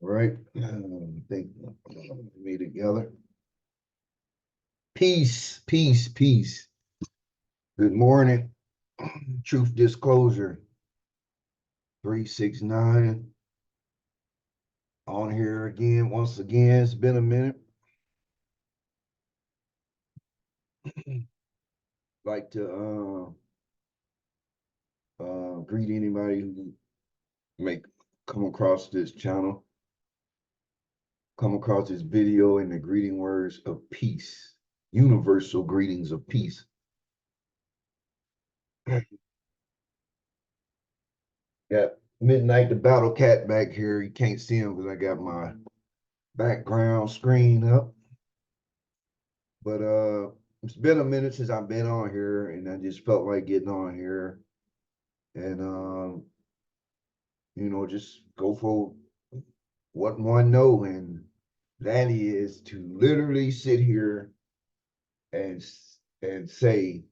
right? Think me together. Peace, peace, peace. Good morning. Truth Disclosure 369 on here again. Once again, it's been a minute. Like to greet anybody who may come across this channel, come across this video in the greeting words of peace, universal greetings of peace. Got Midnight the Battle Cat back here. You can't see him because I got my background screen up. But it's been a minute since I've been on here, and I just felt like getting on here and just go for what one know, and that is to literally sit here and say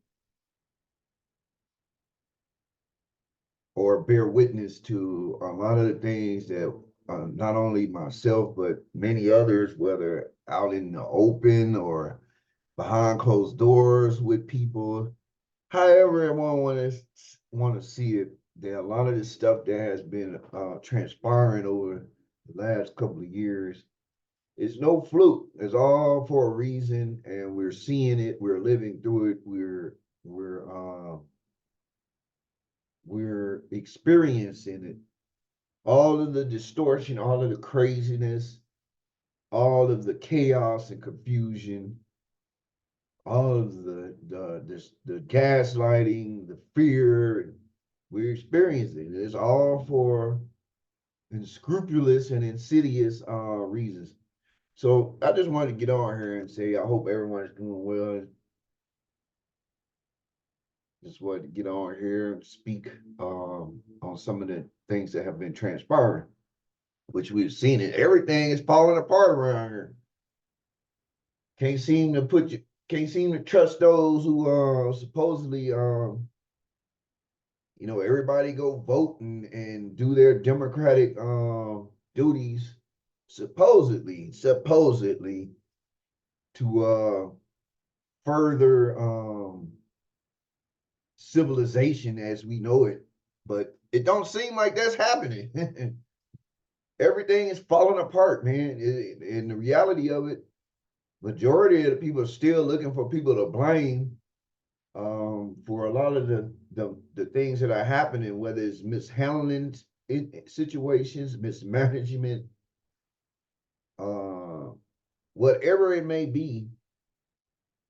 or bear witness to a lot of the things that not only myself but many others, whether out in the open or behind closed doors with people, however everyone want to see it. There a lot of this stuff that has been transpiring over the last couple of years. It's no fluke. It's all for a reason, and we're seeing it. We're living through it. We're experiencing it. All of the distortion, all of the craziness, all of the chaos and confusion, all of the gaslighting, the fear. We're experiencing it. It's all for unscrupulous and insidious reasons. So I just wanted to get on here and say I hope everyone's doing well. Just wanted to get on here and speak on some of the things that have been transpiring, which we've seen it. Everything is falling apart around here. Can't seem to trust those who supposedly everybody go vote and do their democratic duties, supposedly to further civilization as we know it. But it don't seem like that's happening. Everything is falling apart, man. And the reality of it, majority of the people are still looking for people to blame for a lot of the things that are happening, whether it's mishandling situations, mismanagement, whatever it may be.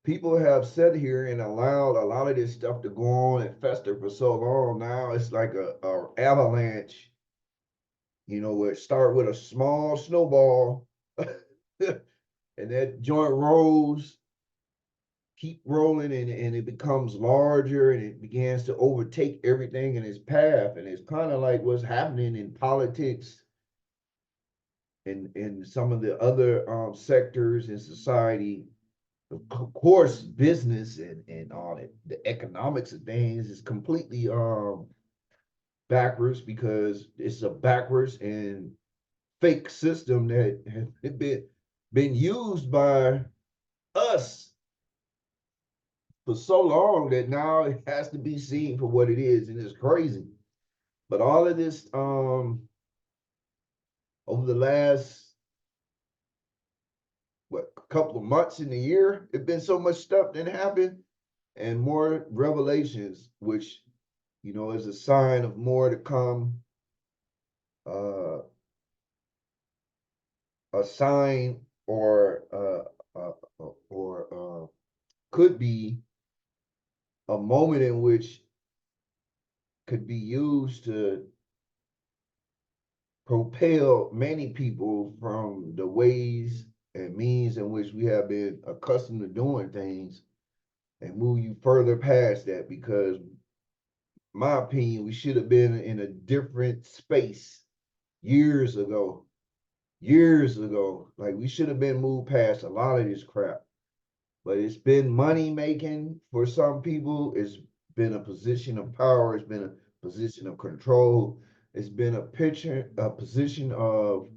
People have sat here and allowed a lot of this stuff to go on and fester for so long. Now it's like a avalanche, where it start with a small snowball and that joint rolls, keep rolling, and it becomes larger and it begins to overtake everything in its path. And it's kind of like what's happening in politics and in some of the other sectors in society. Of course, business and all that, the economics of things is completely backwards because it's a backwards and fake system that has been used by us for so long that now it has to be seen for what it is, and it's crazy. But all of this over the last couple of months in the year, it's been so much stuff that happened and more revelations, which is a sign of more to come. A sign or could be a moment in which could be used to propel many people from the ways and means in which we have been accustomed to doing things and move you further past that, because my opinion, we should have been in a different space years ago. Like we should have been moved past a lot of this crap. But it's been money making for some people. It's been a position of power. It's been a position of control. It's been a position of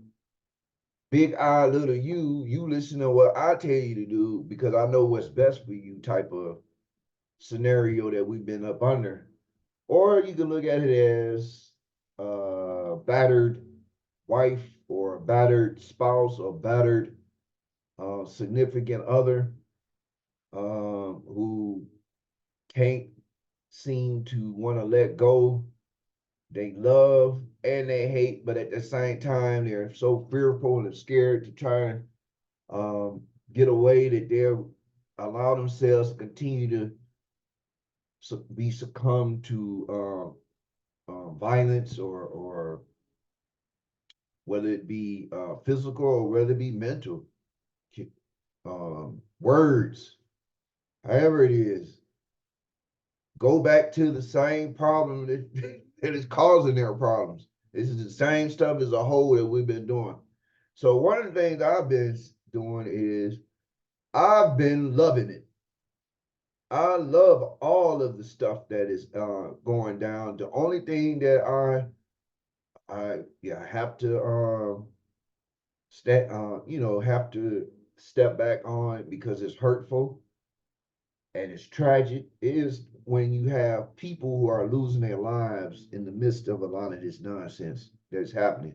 big I, little you listen to what I tell you to do because I know what's best for you type of scenario that we've been up under. Or you can look at it as a battered wife or a battered spouse or battered significant other who can't seem to want to let go. They love and they hate, but at the same time, they're so fearful and scared to try and get away that they'll allow themselves to continue to be succumb to violence or whether it be physical or whether it be mental. Words, however it is, go back to the same problem that, that is causing their problems. This is the same stuff as a whole that we've been doing. So one of the things I've been doing is I've been loving it. I love all of the stuff that is going down. The only thing that I have to have to step back on because it's hurtful and it's tragic is when you have people who are losing their lives in the midst of a lot of this nonsense that's happening.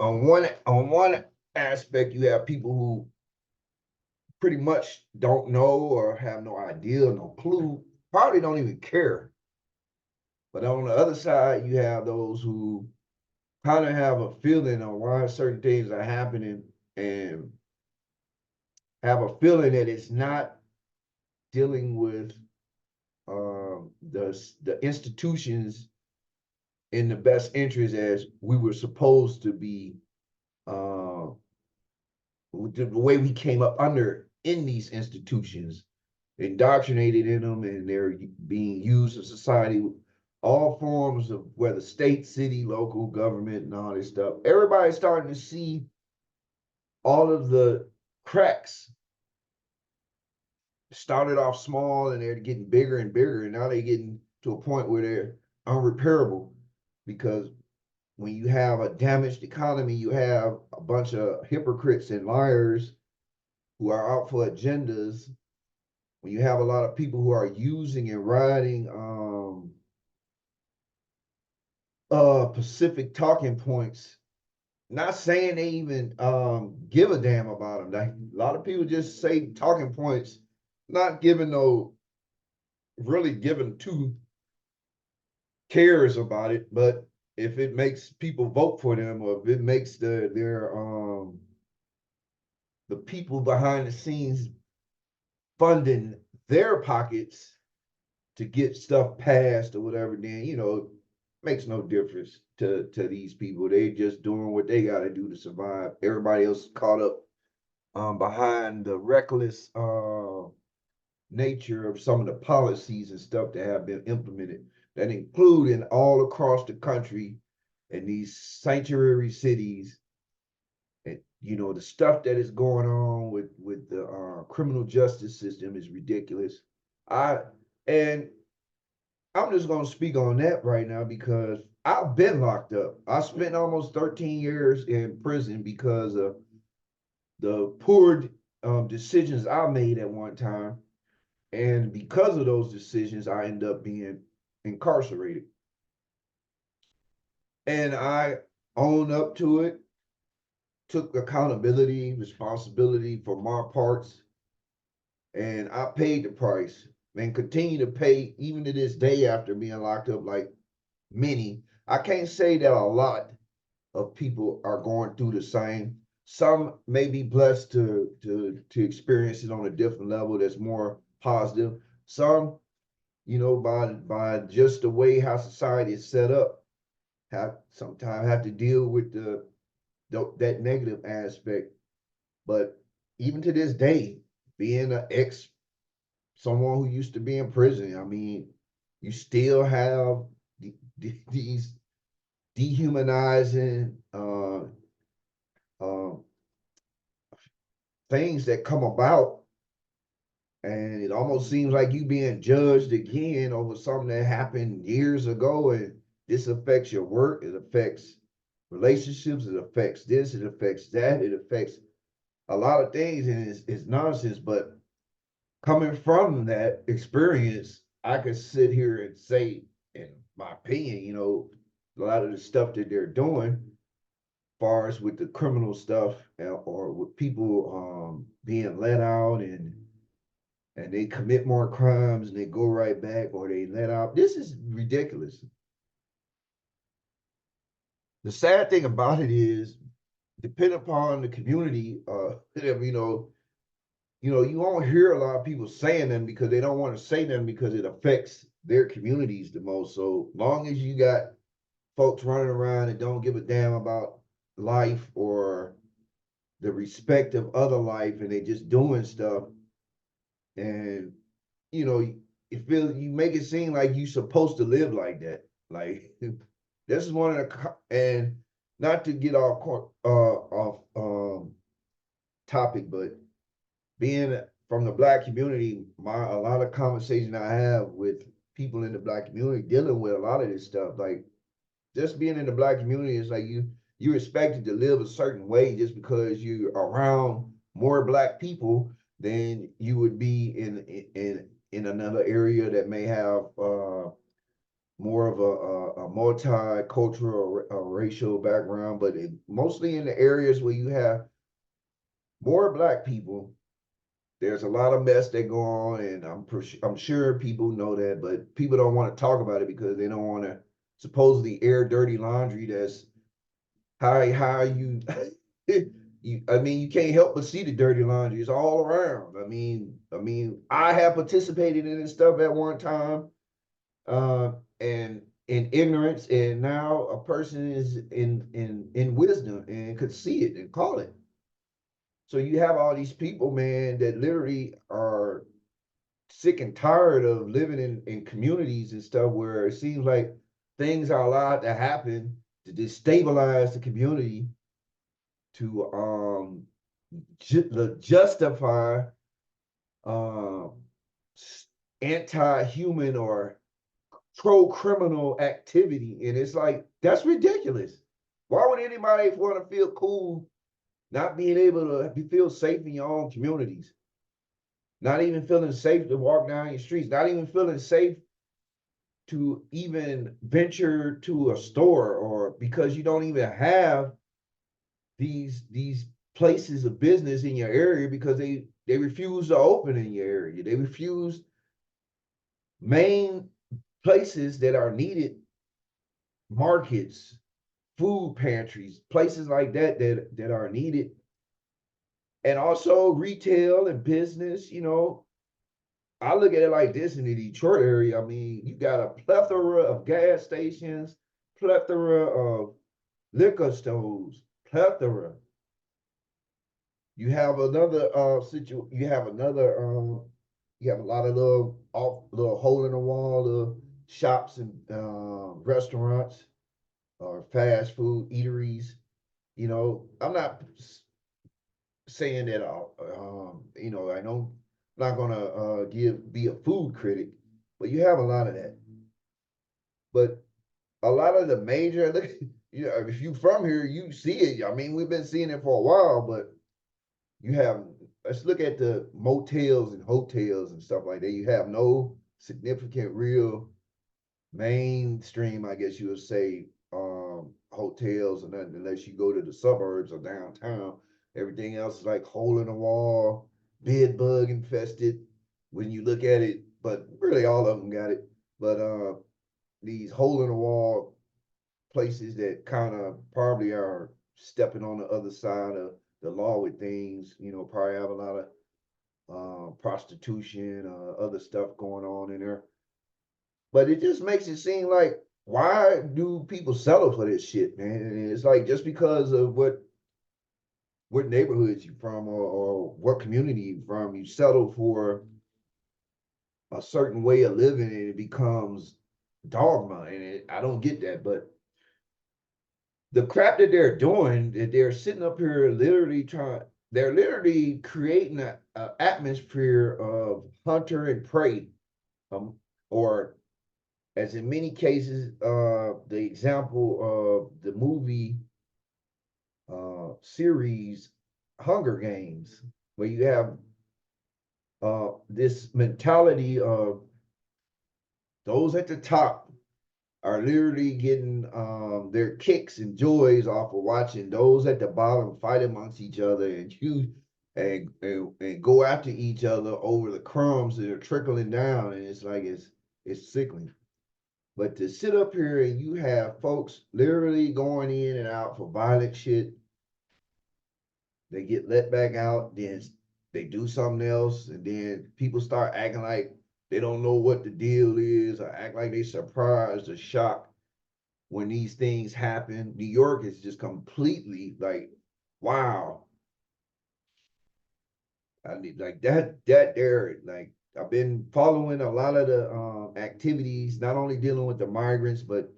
On one aspect, you have people who pretty much don't know or have no idea, no clue, probably don't even care. But on the other side, you have those who kind of have a feeling on why certain things are happening and have a feeling that it's not dealing with the institutions in the best interest as we were supposed to be, uh, the way we came up under in these institutions, indoctrinated in them, and they're being used in society, all forms of whether state, city, local government, and all this stuff. Everybody's starting to see all of the cracks. Started off small and they're getting bigger and bigger, and now they're getting to a point where they're unrepairable because when you have a damaged economy, you have a bunch of hypocrites and liars who are out for agendas. When you have a lot of people who are using and riding Pacific talking points, not saying they even give a damn about them. Like a lot of people just say talking points, not giving no really giving two cares about it, but if it makes people vote for them or if it makes the people behind the scenes funding their pockets to get stuff passed or whatever, then makes no difference to these people. They just doing what they got to do to survive. Everybody else is caught up behind the reckless nature of some of the policies and stuff that have been implemented that include in all across the country and these sanctuary cities. And the stuff that is going on with the criminal justice system is ridiculous. I and I'm just gonna speak on that right now because I've been locked up. I spent almost 13 years in prison because of the poor decisions I made at one time, and because of those decisions, I end up being incarcerated. And I own up to it, took accountability, responsibility for my parts, and I paid the price and continue to pay even to this day after being locked up like many. I can't say that a lot of people are going through the same. Some may be blessed to experience it on a different level that's more positive. Some, by just the way how society is set up, have sometimes have to deal with that negative aspect. But even to this day, being an ex someone who used to be in prison, I mean, you still have these dehumanizing uh, things that come about, and it almost seems like you being judged again over something that happened years ago, and this affects your work, it affects relationships, it affects this, it affects that, it affects a lot of things, and it's nonsense. But coming from that experience, I could sit here and say, in my opinion, a lot of the stuff that they're doing, far as with the criminal stuff, or with people being let out and they commit more crimes and they go right back, or they let out. This is ridiculous. The sad thing about it is, depending upon the community, you won't hear a lot of people saying them because they don't want to say them because it affects their communities the most. So long as you got folks running around and don't give a damn about life or the respect of other life, and they just doing stuff, and you know, you make it seem like you supposed to live like that. Like this is one of and not to get off topic, but being from the black community, a lot of conversation I have with people in the black community dealing with a lot of this stuff. Like just being in the black community is like you're expected to live a certain way just because you're around more black people than you would be in another area that may have more of a multicultural or racial background. But mostly in the areas where you have more black people, there's a lot of mess that go on, and I'm sure people know that, but people don't want to talk about it because they don't want to supposedly air dirty laundry. That's how you, I mean, you can't help but see the dirty laundry. It's all around. I have participated in this stuff at one time, and in ignorance, and now a person is in wisdom and could see it and call it. So you have all these people, man, that literally are sick and tired of living in communities and stuff where it seems like things are allowed to happen to destabilize the community to justify um anti-human or pro-criminal activity. And it's like, that's ridiculous. Why would anybody want to feel cool not being able to feel safe in your own communities? Not even feeling safe to walk down your streets, not even feeling safe to even venture to a store, or because you don't even have these places of business in your area because they refuse to open in your area. They refuse main places that are needed, markets, food pantries, places like that are needed. And also retail and business, I look at it like this in the Detroit area. I mean, you got a plethora of gas stations, plethora of liquor stores, plethora. You have another you have a lot of little hole in the wall shops and restaurants or fast food eateries. I'm not saying that I don't not gonna be a food critic, but you have a lot of that. But a lot of the major if you from here, you see it. I mean, we've been seeing it for a while, but you have let's look at the motels and hotels and stuff like that. You have no significant real mainstream, I guess you would say, hotels or nothing unless you go to the suburbs or downtown. Everything else is like hole in the wall, bed bug infested when you look at it, but really all of them got it. But these hole in the wall places that kind of probably are stepping on the other side of the law with things, probably have a lot of prostitution, other stuff going on in there. But it just makes it seem like, why do people settle for this shit, man? And it's like just because of what neighborhoods you from, or what community you from, you settle for a certain way of living, and it becomes dogma. And I don't get that. But the crap that they're doing, that they're sitting up here they're literally creating an atmosphere of hunter and prey, or as in many cases, the example of the movie series, Hunger Games, where you have this mentality of those at the top are literally getting their kicks and joys off of watching those at the bottom fight amongst each other and go after each other over the crumbs that are trickling down, and it's like it's sickening. But to sit up here and you have folks literally going in and out for violent shit, they get let back out, then they do something else, and then people start acting like they don't know what the deal is, or act like they surprised or shocked when these things happen. New York is just completely like, wow. I need like that there, like I've been following a lot of the activities, not only dealing with the migrants, but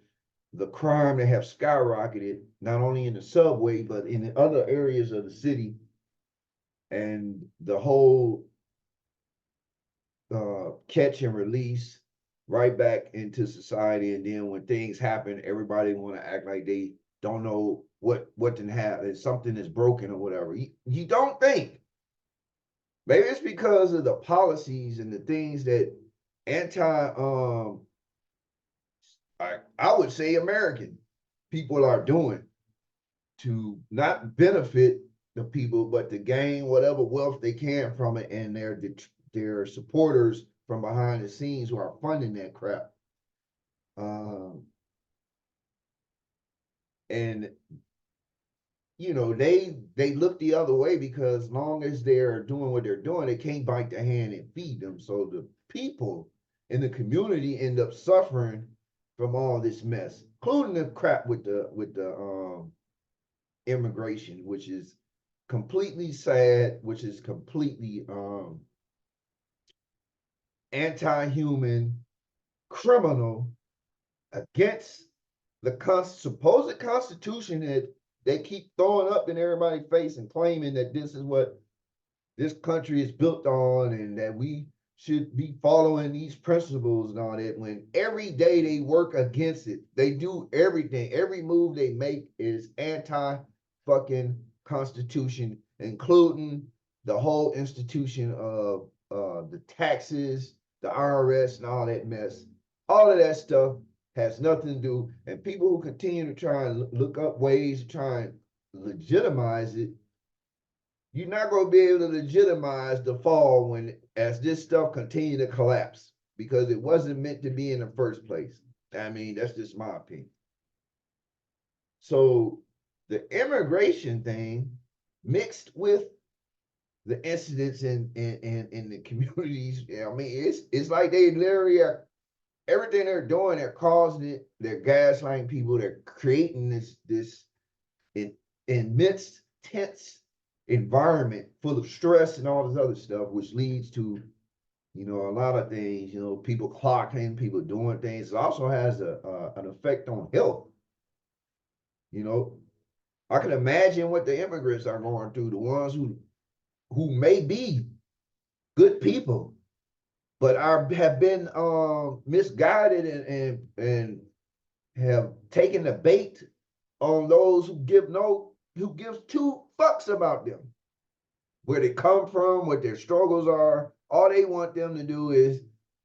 the crime that have skyrocketed, not only in the subway, but in the other areas of the city, and the whole catch and release right back into society. And then when things happen, everybody want to act like they don't know what can happen, something is broken or whatever. You don't think. Maybe it's because of the policies and the things that anti I would say American people are doing to not benefit the people, but to gain whatever wealth they can from it, and their supporters from behind the scenes who are funding that crap. Um, and they look the other way because as long as they're doing what they're doing, they can't bite the hand and feed them. So the people in the community end up suffering from all this mess, including the crap with the immigration, which is completely sad, which is completely anti-human, criminal, against the supposed constitution that they keep throwing up in everybody's face and claiming that this is what this country is built on and that we should be following these principles and all that, when every day they work against it. They do everything. Every move they make is anti fucking constitution, including the whole institution of the taxes, the IRS, and all that mess. All of that stuff has nothing to do. And people who continue to try and look up ways to try and legitimize it, you're not going to be able to legitimize the fall when as this stuff continue to collapse, because it wasn't meant to be in the first place. I mean, that's just my opinion. So the immigration thing mixed with the incidents in the communities, I mean, it's like they literally are, everything they're doing, they're causing it, they're gaslighting people, they're creating this in amidst tense environment full of stress and all this other stuff, which leads to a lot of things. People clocking, people doing things. It also has an effect on health. You know, I can imagine what the immigrants are going through, the ones who may be good people, but have been misguided and have taken the bait on those who gives two fucks about them, where they come from, what their struggles are. All they want them to do is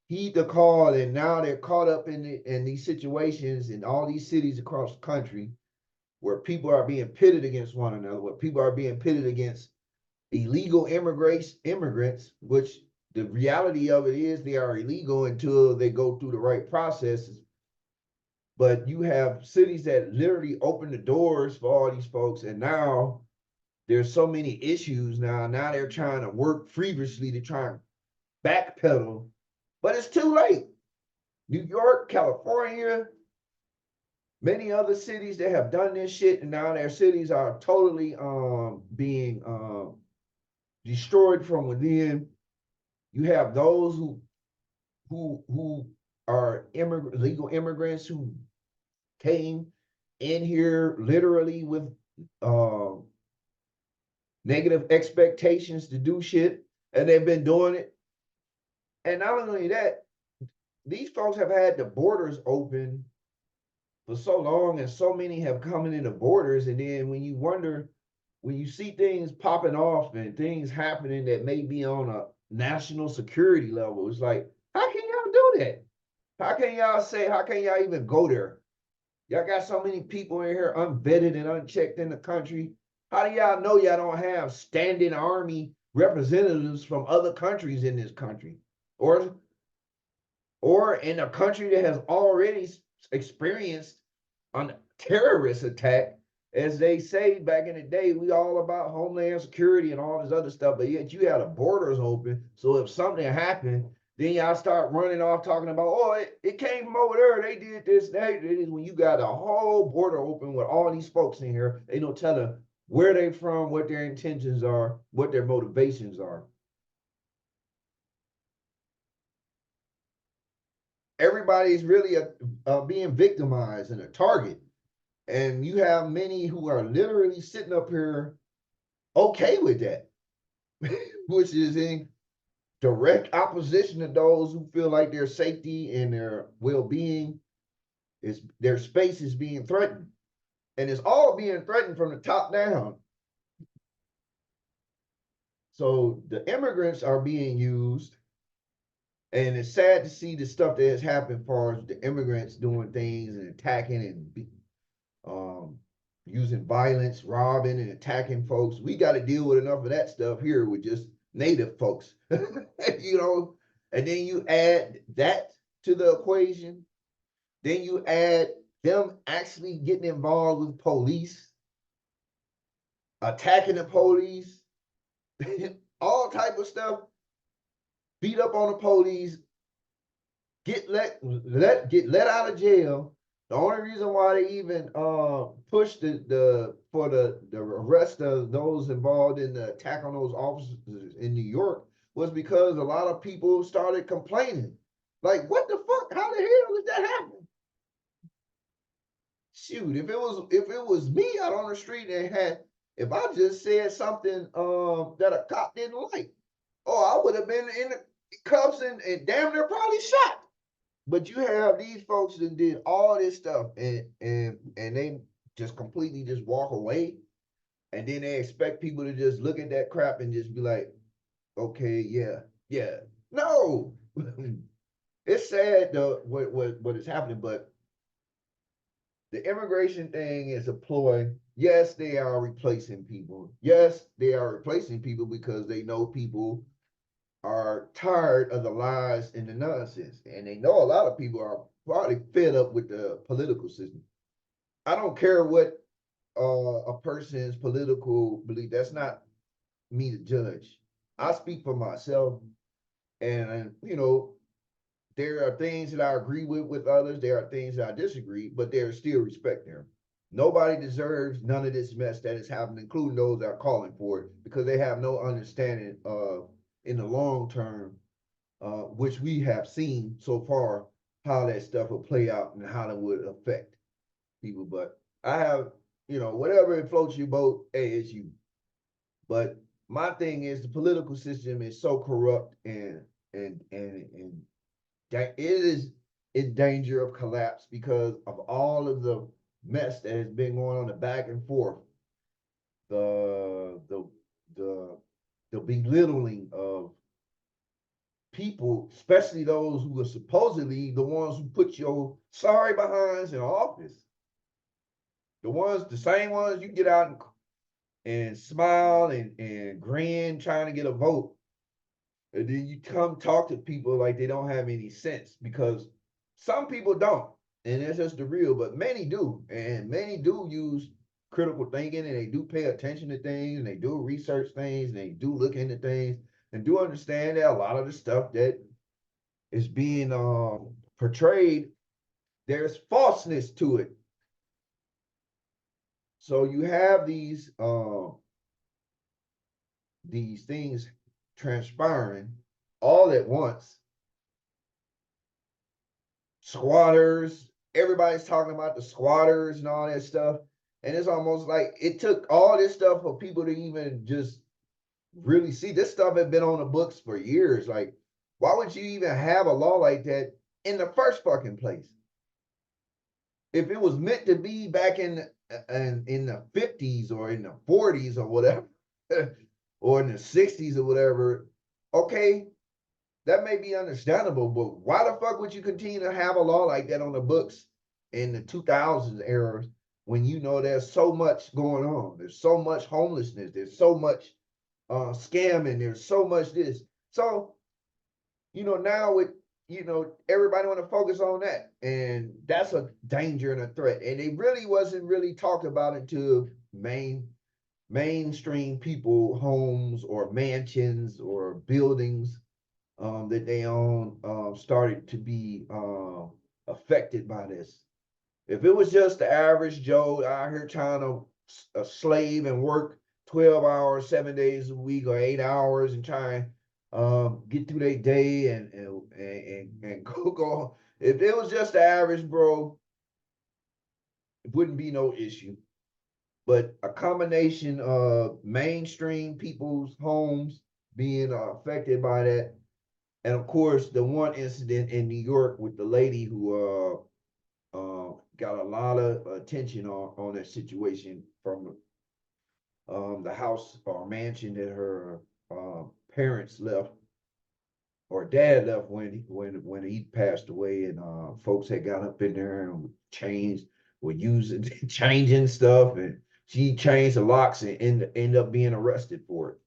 heed the call, and now they're caught up in these situations in all these cities across the country where people are being pitted against one another, where people are being pitted against illegal immigrants, which the reality of it is they are illegal until they go through the right processes. But you have cities that literally open the doors for all these folks, and now there's so many issues now. Now they're trying to work feverishly to try and backpedal, but it's too late. New York, California, many other cities that have done this shit, and now their cities are totally being destroyed from within. You have those who are legal immigrants who came in here literally with negative expectations to do shit, and they've been doing it. And not only that, these folks have had the borders open for so long, and so many have come in the borders. And then when you wonder when you see things popping off and things happening that may be on a national security level, it's like, how can y'all do that? How can y'all say, how can y'all even go there? Y'all got so many people in here unvetted and unchecked in the country. How do y'all know y'all don't have standing army representatives from other countries in this country? Or in a country that has already experienced a terrorist attack, as they say back in the day, we all about homeland security and all this other stuff, but yet you had the borders open. So if something happened, then y'all start running off talking about, oh, it came from over there. They did this, they did this. When you got a whole border open with all these folks in here, they don't tell them where they from, what their intentions are, what their motivations are. Everybody's really being victimized and a target. And you have many who are literally sitting up here okay with that, which is in direct opposition to those who feel like their safety and their well-being is their space is being threatened. And it's all being threatened from the top down. So the immigrants are being used. And it's sad to see the stuff that has happened as far as the immigrants doing things and attacking and um, using violence, robbing and attacking folks. We got to deal with enough of that stuff here with just native folks, you know. And then you add that to the equation. Then you add them actually getting involved with police, attacking the police, all type of stuff. Beat up on the police, get let out of jail. The only reason why they even pushed for the arrest of those involved in the attack on those officers in New York was because a lot of people started complaining. Like, what the fuck? How the hell did that happen? Shoot, if it was me out on the street and had if I just said something that a cop didn't like, oh, I would have been in the cuffs and damn near probably shot. But you have these folks that did all this stuff and they just completely just walk away, and then they expect people to just look at that crap and just be like, okay, yeah, yeah. No, it's sad though what is happening, but the immigration thing is a ploy. Yes, they are replacing people. Yes, they are replacing people because they know people are tired of the lies and the nonsense. And they know a lot of people are probably fed up with the political system. I don't care what a person's political belief, that's not me to judge. I speak for myself. And, you know, there are things that I agree with others. There are things that I disagree, but there's still respect there. Nobody deserves none of this mess that is happening, including those that are calling for it, because they have no understanding of, in the long term, which we have seen so far, how that stuff will play out and how it would affect people. But I have, you know, whatever it floats your boat, hey, it's you. But my thing is the political system is so corrupt and that it is in danger of collapse because of all of the mess that has been going on the back and forth, the the the the belittling of people, especially those who are supposedly the ones who put your sorry behinds in office. The same ones you get out and smile and grin trying to get a vote. And then you come talk to people like they don't have any sense because some people don't. And that's just the real, but many do. And many do use critical thinking and they do pay attention to things and they do research things and they do look into things and do understand that a lot of the stuff that is being portrayed, there's falseness to it. So you have these things transpiring all at once. Squatters, everybody's talking about the squatters and all that stuff. And it's almost like it took all this stuff for people to even just really see. This stuff had been on the books for years. Like, why would you even have a law like that in the first fucking place? if it was meant to be back in the 50s or in the 40s or whatever, or in the 60s or whatever, okay, that may be understandable, but why the fuck would you continue to have a law like that on the books in the 2000s era when you know there's so much going on? There's so much homelessness, there's so much scamming, there's so much this. So, now with everybody want to focus on that, and that's a danger and a threat, and it really wasn't really talked about until mainstream people homes or mansions or buildings that they own started to be affected by this. If it was just the average Joe out here trying to slave and work 12 hours, 7 days a week, or 8 hours, and try and get through their day and go. If it was just the average bro, it wouldn't be no issue. But a combination of mainstream people's homes being affected by that, and of course the one incident in New York with the lady who got a lot of attention on that situation from the house or mansion that her parents left or dad left when he passed away, and folks had got up in there and were using changing stuff, and she changed the locks and end up being arrested for it.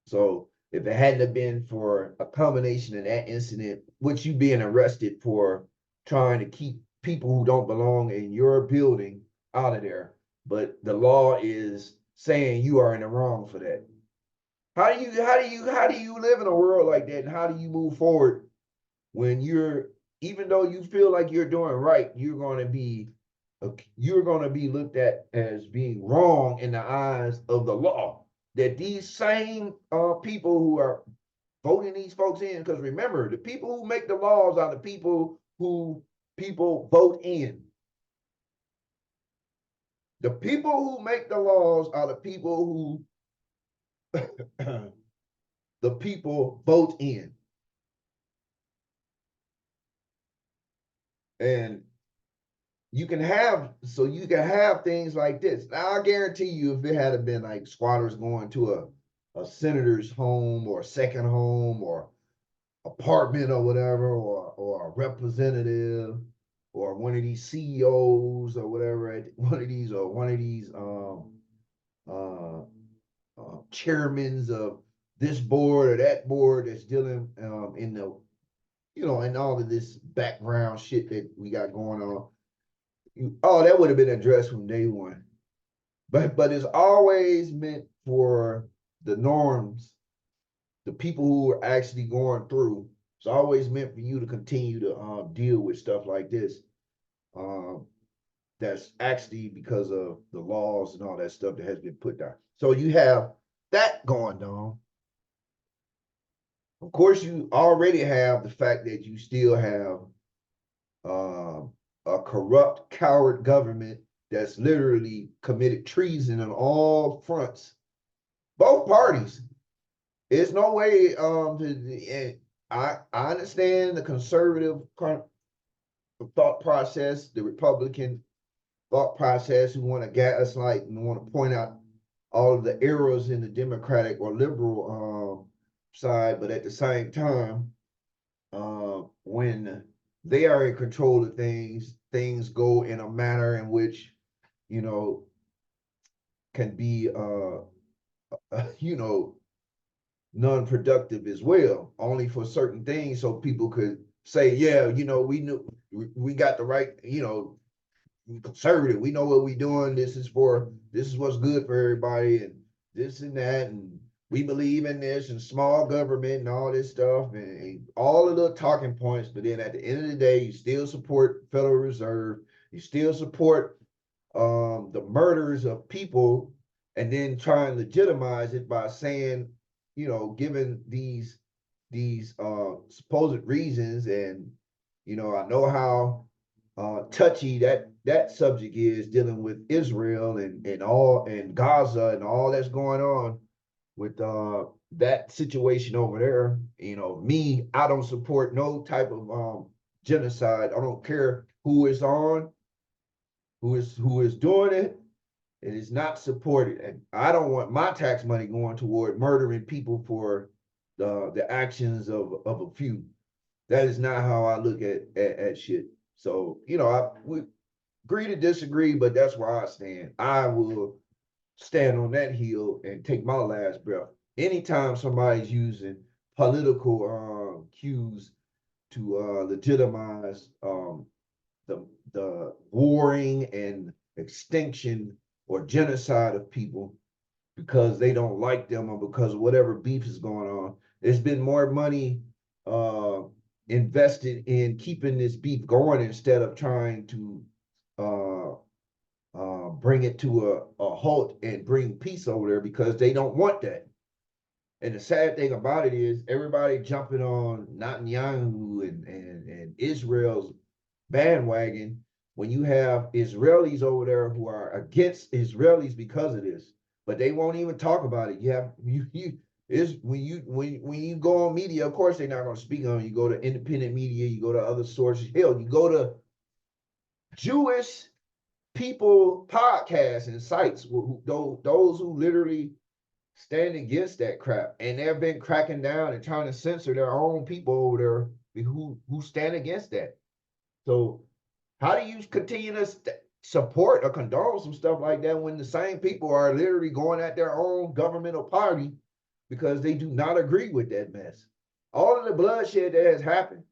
So if it hadn't have been for a combination of that incident, which you being arrested for trying to keep people who don't belong in your building out of there, but the law is saying you are in the wrong for that. How do you live in a world like that? And how do you move forward when even though you feel like you're doing right, you're going to be looked at as being wrong in the eyes of the law? That these same people who are voting these folks in, because remember, the people who make the laws are the people who people vote in. The people who make the laws are the people who the people vote in. And you can have things like this. Now I guarantee you, if it had been like squatters going to a senator's home or a second home or apartment or whatever, or a representative or one of these CEOs or whatever, one of these uh, chairmans of this board or that board that's dealing in the in all of this background shit that we got going on. That would have been addressed from day one. But it's always meant for the norms, the people who are actually going through. It's always meant for you to continue to deal with stuff like this. That's actually because of the laws and all that stuff that has been put down. So you have that going on. Of course, you already have the fact that you still have a corrupt, coward government that's literally committed treason on all fronts, both parties. There's no way I understand the conservative thought process, the Republican thought process, who want to gaslight and want to point out all of the errors in the Democratic or liberal side, but at the same time, when they are in control of things go in a manner in which can be non-productive as well, only for certain things, so people could say, yeah, we knew we got the right, conservative, we know what we're doing, this is what's good for everybody, and this and that, and we believe in this and small government and all this stuff, and all of the talking points. But then at the end of the day, you still support Federal Reserve, you still support the murders of people, and then try and legitimize it by saying, given these supposed reasons. And I know how touchy that subject is, dealing with Israel and Gaza and all that's going on with that situation over there. I don't support no type of genocide. I don't care who it's on. who is doing it. It is not supported. And I don't want my tax money going toward murdering people for the actions of a few. That is not how I look at shit. So, we agree to disagree, but that's where I stand. I will stand on that hill and take my last breath. Anytime somebody's using political cues to legitimize the warring and extinction or genocide of people because they don't like them or because of whatever beef is going on. There's been more money uh, invested in keeping this beef going instead of trying to uh, bring it to a halt and bring peace over there because they don't want that. And the sad thing about it is everybody jumping on Netanyahu and Israel's bandwagon when you have Israelis over there who are against Israelis because of this, but they won't even talk about it. You is when you go on media, of course they're not going to speak on it. You go to independent media, you go to other sources. Hell, you go to Jewish people podcasts and sites those who literally stand against that crap, and they've been cracking down and trying to censor their own people over there who stand against that. So how do you continue to support or condone some stuff like that when the same people are literally going at their own governmental party because they do not agree with that mess? All of the bloodshed that has happened,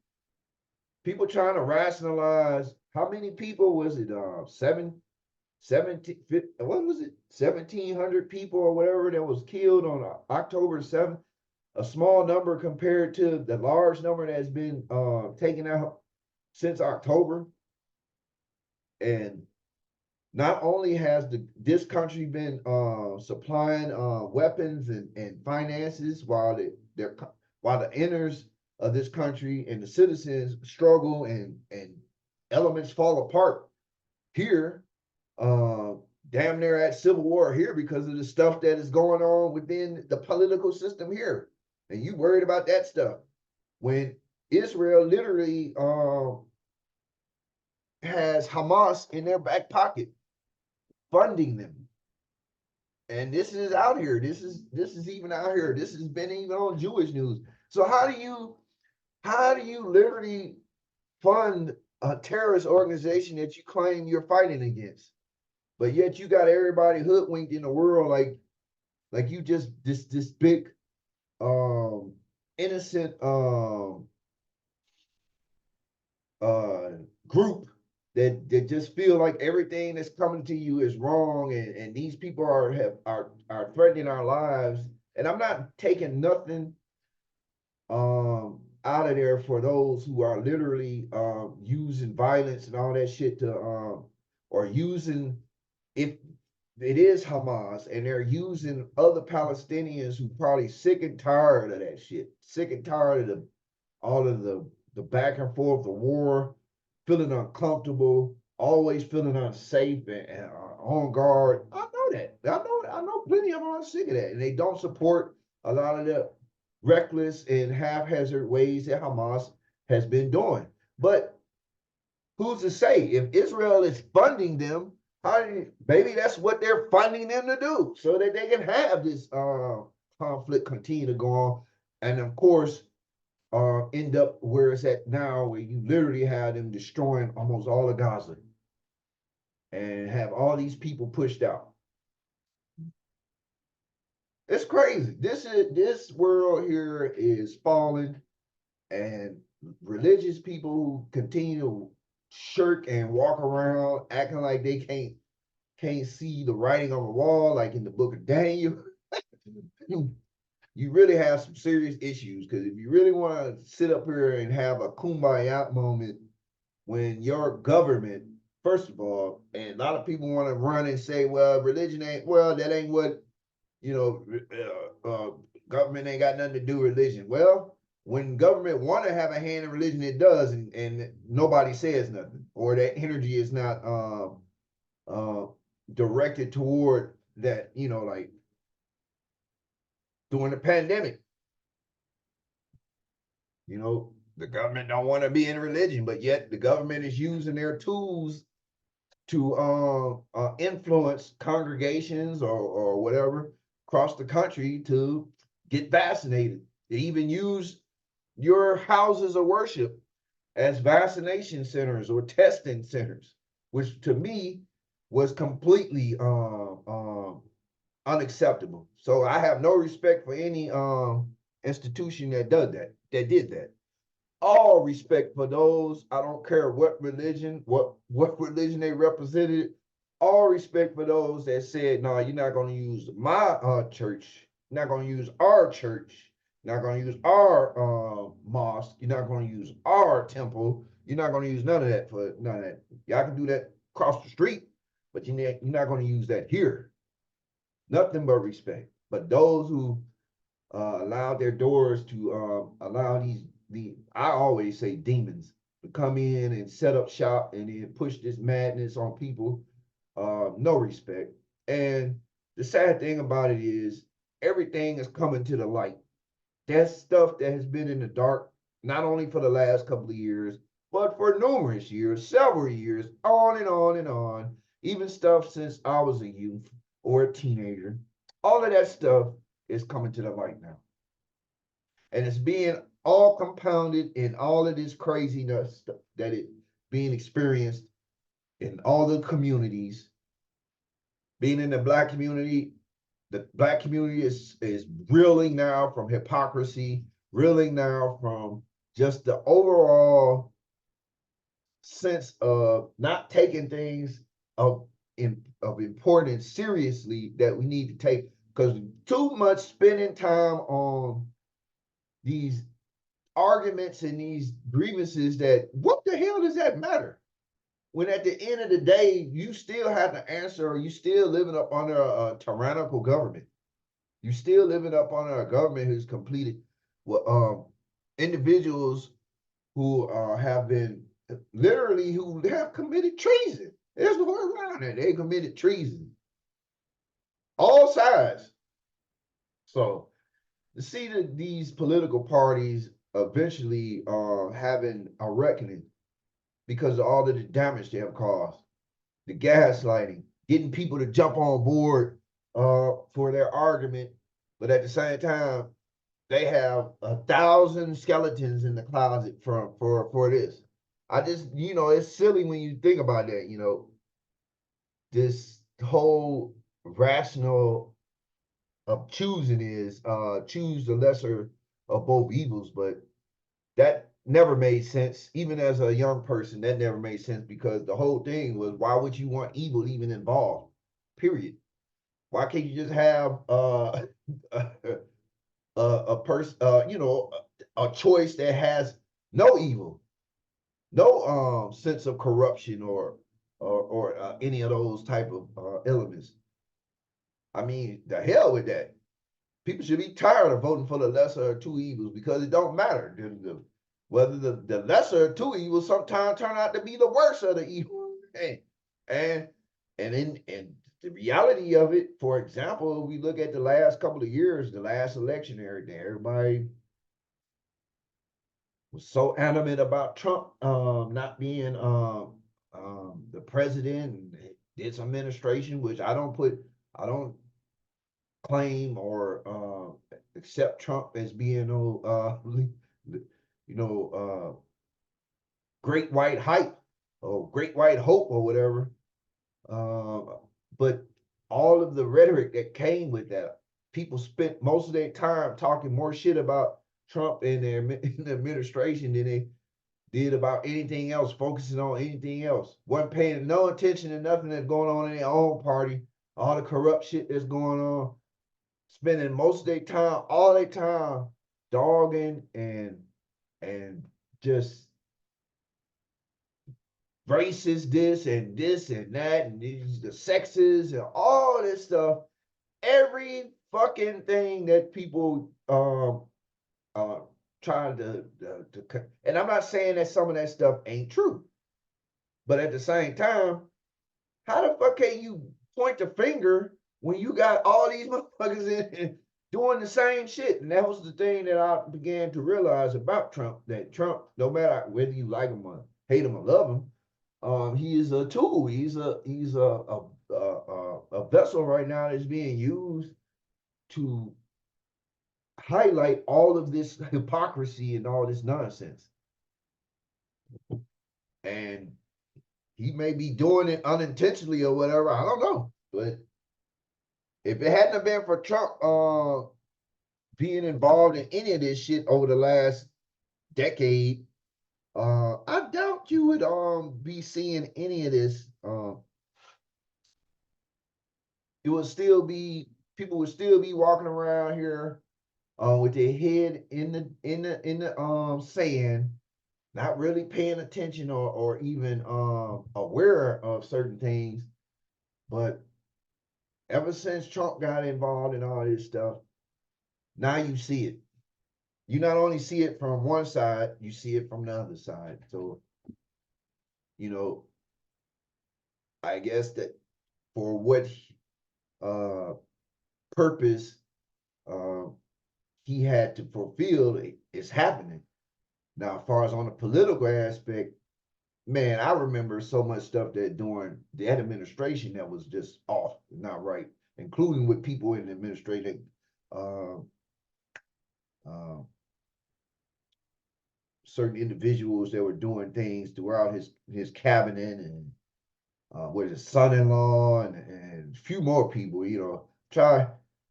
people trying to rationalize how many people was it? 17, what was it? 1,700 people or whatever that was killed on October 7th. A small number compared to the large number that's been taken out since October. And not only has this country been supplying weapons and finances while the inners of this country and the citizens struggle and elements fall apart here, damn near at civil war here because of the stuff that is going on within the political system here. And you worried about that stuff when Israel literally has Hamas in their back pocket funding them. And this is out here. This is even out here. This has been even on Jewish news. So how do you literally fund a terrorist organization that you claim you're fighting against? But yet you got everybody hoodwinked in the world like you just this big innocent group that just feel like everything that's coming to you is wrong, and these people are threatening our lives. And I'm not taking nothing out of there for those who are literally using violence and all that shit to or using, if it is Hamas and they're using other Palestinians who probably sick and tired of that shit, sick and tired of all of the back and forth, the war, feeling uncomfortable, always feeling unsafe and on guard. I know that. I know plenty of them are sick of that, and they don't support a lot of the reckless and haphazard ways that Hamas has been doing. But who's to say if Israel is funding them? Maybe that's what they're funding them to do, so that they can have this conflict continue to go on, and of course end up where it's at now, where you literally have them destroying almost all of Gaza and have all these people pushed out. It's crazy. This world here is falling, and religious people who continue to shirk and walk around acting like they can't see the writing on the wall, like in the book of Daniel. You really have some serious issues, because if you really want to sit up here and have a kumbaya moment when your government, first of all, and a lot of people want to run and say, well, religion ain't, well, that ain't what, government ain't got nothing to do with religion. Well, when government want to have a hand in religion, it does, and nobody says nothing, or that energy is not directed toward that, like during the pandemic. The government don't want to be in religion, but yet the government is using their tools to influence congregations or whatever across the country to get vaccinated. They even use your houses of worship as vaccination centers or testing centers, which to me was completely unacceptable. So I have no respect for any institution that does that, that did that. All respect for those. I don't care what religion, what religion they represented. All respect for those that said, "No, you're not going to use my church. You're not going to use our church. You're not going to use our mosque. You're not going to use our temple. You're not going to use none of that for none of that. Y'all can do that across the street, but you're not going to use that here. Nothing but respect. But those who allowed their doors to allow the I always say demons to come in and set up shop and then push this madness on people. No respect. And the sad thing about it is everything is coming to the light. That's stuff that has been in the dark, not only for the last couple of years, but for numerous years, several years, on and on and on. Even stuff since I was a youth or a teenager. All of that stuff is coming to the light now. And it's being all compounded in all of this craziness that it being experienced in all the communities. Being in the black community is reeling now from hypocrisy, reeling now from just the overall sense of not taking things of importance seriously that we need to take, because too much spending time on these arguments and these grievances that what the hell does that matter? When at the end of the day, you still have to answer, or you still living up under a tyrannical government. You still living up under a government who's completed what individuals who have been literally who have committed treason. There's the word around it. They committed treason. All sides. So to see that these political parties eventually having a reckoning because of all of the damage they have caused, the gaslighting, getting people to jump on board for their argument, but at the same time, they have 1,000 skeletons in the closet for this. I just, it's silly when you think about that, this whole rational of choosing is choose the lesser of both evils, but that never made sense. Even as a young person, that never made sense because the whole thing was, why would you want evil even involved? Period. Why can't you just have a person, a choice that has no evil, no sense of corruption or any of those type of elements? I mean, the hell with that. People should be tired of voting for the lesser of two evils because it don't matter. Whether the lesser of two evils sometimes turn out to be the worst of the evil. And in the reality of it, for example, we look at the last couple of years, the last election, everybody was so adamant about Trump not being the president and his administration, which I don't claim or accept Trump as being great white hype or great white hope or whatever. But all of the rhetoric that came with that, people spent most of their time talking more shit about Trump and the administration than they did about anything else, focusing on anything else. Wasn't paying no attention to nothing that's going on in their own party, all the corrupt shit that's going on, spending most of their time, all their time, dogging and just racist this and that, and the sexes and all this stuff. Every fucking thing that people trying to and I'm not saying that some of that stuff ain't true, but at the same time, how the fuck can you point the finger when you got all these motherfuckers in doing the same shit? And that was the thing that I began to realize about Trump, that Trump, no matter whether you like him or hate him or love him, He is a tool. He's a vessel right now that's being used to highlight all of this hypocrisy and all this nonsense. And he may be doing it unintentionally or whatever. I don't know. But if it hadn't have been for Trump being involved in any of this shit over the last decade, I doubt you would be seeing any of this. It would still be people would still be walking around here with their head in the sand, not really paying attention or even aware of certain things. But ever since Trump got involved in all this stuff, now you see it. You not only see it from one side, you see it from the other side. So, you know, I guess that for what uh, purpose uh, he had to fulfill, it's happening. Now, as far as on the political aspect, man, I remember so much stuff that during that administration that was just off, not right, including with people in the administration, uh, uh, certain individuals that were doing things throughout his cabinet and with his son-in-law and a few more people, try.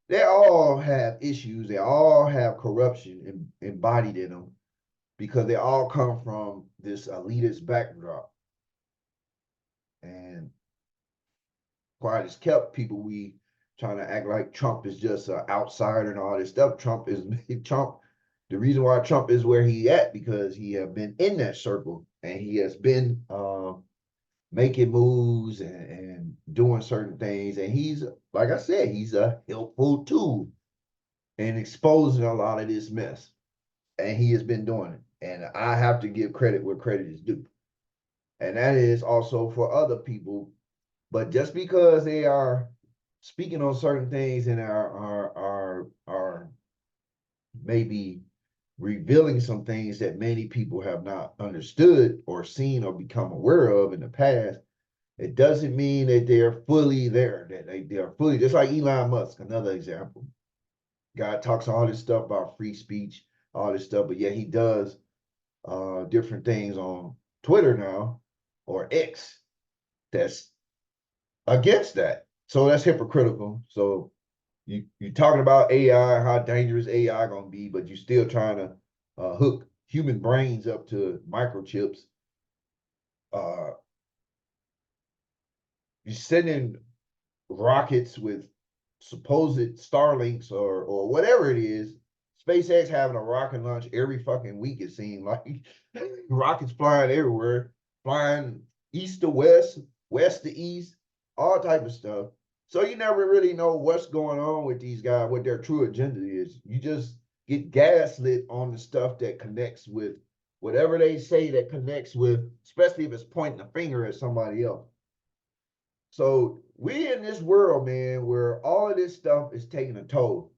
They all have issues. They all have corruption embodied in them because they all come from this elitist backdrop. And quiet as kept, people we trying to act like Trump is just an outsider and all this stuff. Trump is Trump. The reason why Trump is where he at because he have been in that circle and he has been making moves and doing certain things. And he's, like I said, he's a helpful tool in exposing a lot of this mess. And he has been doing it. And I have to give credit where credit is due. And that is also for other people. But just because they are speaking on certain things and are maybe revealing some things that many people have not understood or seen or become aware of in the past, it doesn't mean that they're fully there, that they are fully, just like Elon Musk, another example. Guy talks all this stuff about free speech, all this stuff, but yet he does different things on Twitter now or X that's against that. So that's hypocritical. So you talking about AI, how dangerous AI gonna be, but you still trying to hook human brains up to microchips. Uh, you're sending rockets with supposed Starlinks or whatever it is. SpaceX having a rocket launch every fucking week, it seems like. Rockets flying everywhere, flying east to west, west to east, all type of stuff. So you never really know what's going on with these guys, what their true agenda is. You just get gaslit on the stuff that connects with whatever they say that connects with, especially if it's pointing a finger at somebody else. So we in this world, man, where all of this stuff is taking a toll.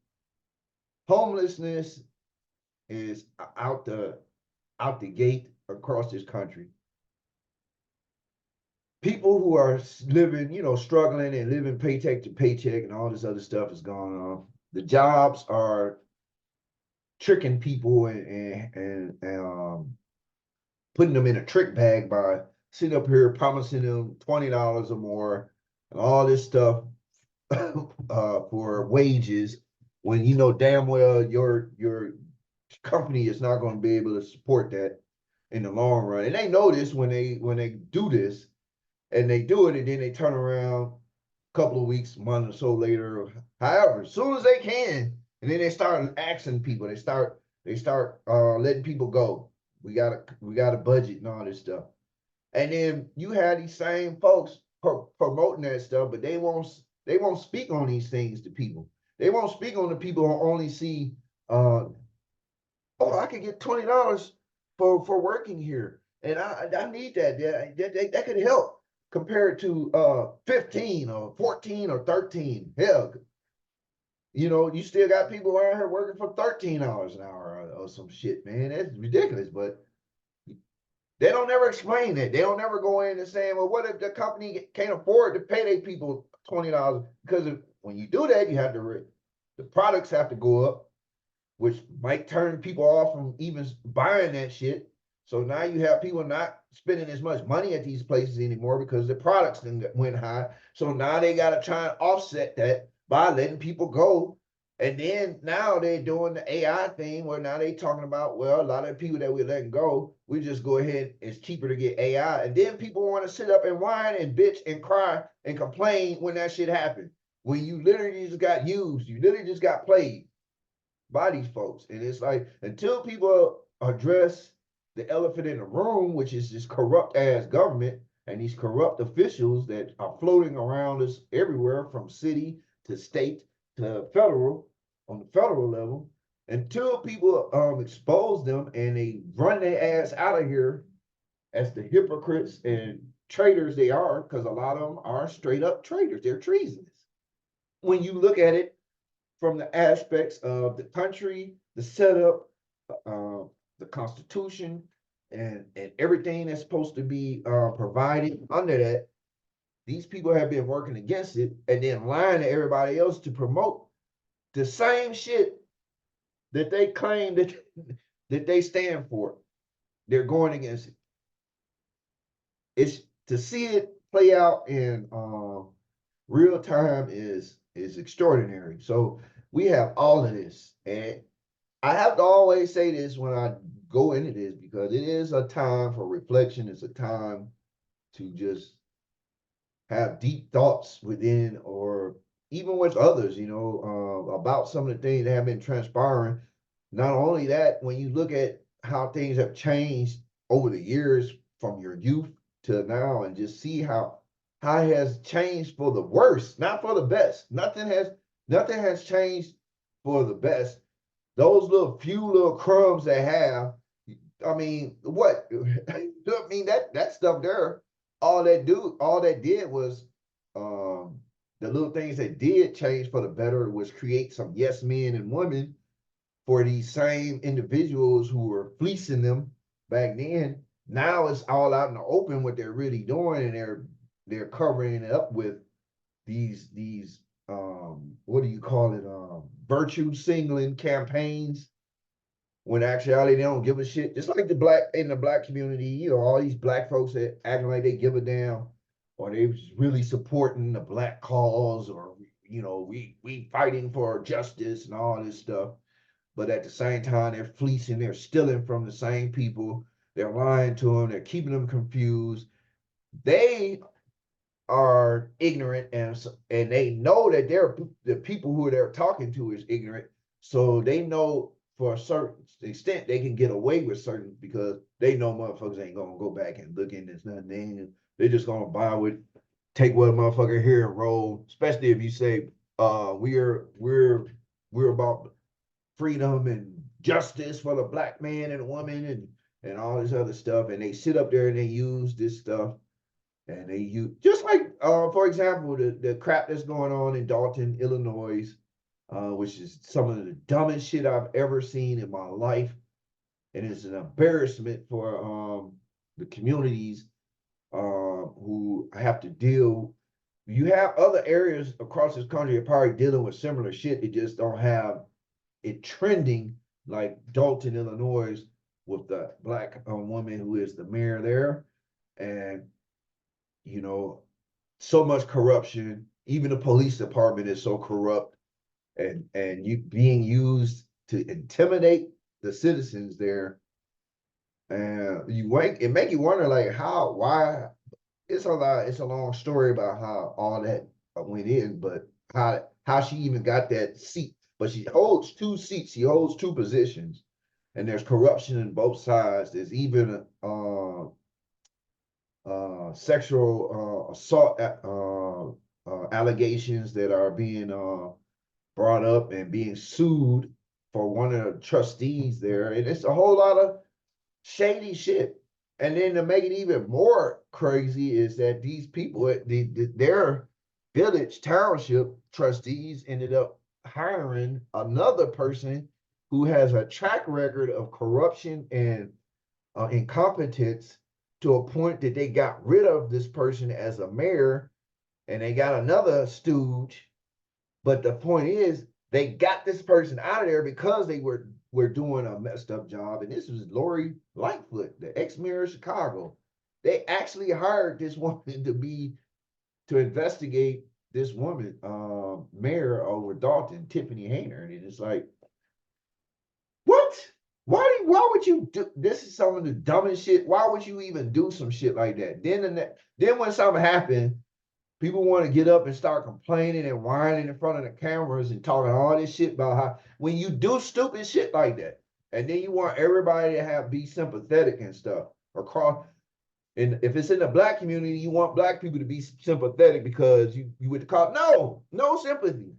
Homelessness is out the gate across this country. People who are living, struggling and living paycheck to paycheck and all this other stuff is going on. The jobs are tricking people and putting them in a trick bag by sitting up here promising them $20 or more and all this stuff for wages when you know damn well your company is not going to be able to support that in the long run. And they know this when they do this and they do it and then they turn around a couple of weeks, month or so later, however, as soon as they can, and then they start asking people, they start letting people go. We got a budget and all this stuff. And then you have these same folks promoting that stuff, but they won't speak on these things to people. They won't speak on the people who only see, oh, I could get $20 for working here, and I need that. That could help compared to 15 or 14 or 13. Hell, you still got people around here working for $13 an hour or some shit, man. That's ridiculous. But They don't never explain it. They don't never go in and say, well, what if the company can't afford to pay their people $20? Because when you do that, you have to the products have to go up, which might turn people off from even buying that shit. So now you have people not spending as much money at these places anymore because the products went high. So now they got to try and offset that by letting people go. And then now they're doing the AI thing where now they talking about, well, a lot of people that we're letting go, we just go ahead, it's cheaper to get AI. And then people want to sit up and whine and bitch and cry and complain when that shit happened. When you literally just got used, you literally just got played by these folks. And it's like until people address the elephant in the room, which is this corrupt ass government and these corrupt officials that are floating around us everywhere from city to state to federal on the federal level, until people expose them and they run their ass out of here as the hypocrites and traitors they are, because a lot of them are straight up traitors. They're treasonous. When you look at it from the aspects of the country, the setup, uh, the Constitution, and everything that's supposed to be provided under that. These people have been working against it and then lying to everybody else to promote the same shit that they claim that they stand for. They're going against it. It's to see it play out in real time is extraordinary. So we have all of this, and I have to always say this when I go into this because it is a time for reflection. It's a time to just have deep thoughts within or even with others, about some of the things that have been transpiring. Not only that, when you look at how things have changed over the years from your youth to now and just see how it has changed for the worse, not for the best. Nothing has changed for the best. Those few little crumbs they have, I mean, what? I mean that stuff there, all that did was the little things that did change for the better was create some yes men and women for these same individuals who were fleecing them back then. Now it's all out in the open what they're really doing, and they're covering it up with these what do you call it, virtue singling campaigns, when actuality they don't give a shit. Just like in the black community, all these black folks that acting like they give a damn, or they really supporting the black cause, or we fighting for justice and all this stuff. But at the same time, they're fleecing, they're stealing from the same people, they're lying to them, they're keeping them confused. They are ignorant, and they know that the people who they're talking to is ignorant, so they know for a certain extent they can get away with certain, because they know motherfuckers ain't gonna go back and look into nothing. They're just gonna take what a motherfucker here and roll, especially if you say we're about freedom and justice for the black man and woman and all this other stuff, and they sit up there and they use this stuff. And they use, just like, for example, the crap that's going on in Dalton, Illinois, which is some of the dumbest shit I've ever seen in my life. And it's an embarrassment for the communities who have to deal. You have other areas across this country that are probably dealing with similar shit. They just don't have it trending like Dalton, Illinois, with the black woman who is the mayor there. And so much corruption. Even the police department is so corrupt, and you being used to intimidate the citizens there. And it make you wonder, like, why. It's a long story about how all that went in, but how she even got that seat. But she holds two seats, she holds two positions, and there's corruption in both sides. There's even sexual assault allegations that are being brought up and being sued for one of the trustees there. And it's a whole lot of shady shit. And then to make it even more crazy is that these people, their village township trustees ended up hiring another person who has a track record of corruption and incompetence to a point that they got rid of this person as a mayor and they got another stooge. But the point is, they got this person out of there because they were doing a messed up job. And this was Lori Lightfoot, the ex-mayor of Chicago. They actually hired this woman to investigate this woman, mayor over Dalton, Tiffany Hayner. And it's like, what? Why would you do this? Is some of the dumbest shit. Why would you even do some shit like that? Then when something happened, people want to get up and start complaining and whining in front of the cameras and talking all this shit about how when you do stupid shit like that, and then you want everybody to be sympathetic and stuff across. And if it's in the black community, you want black people to be sympathetic because you would call no sympathy.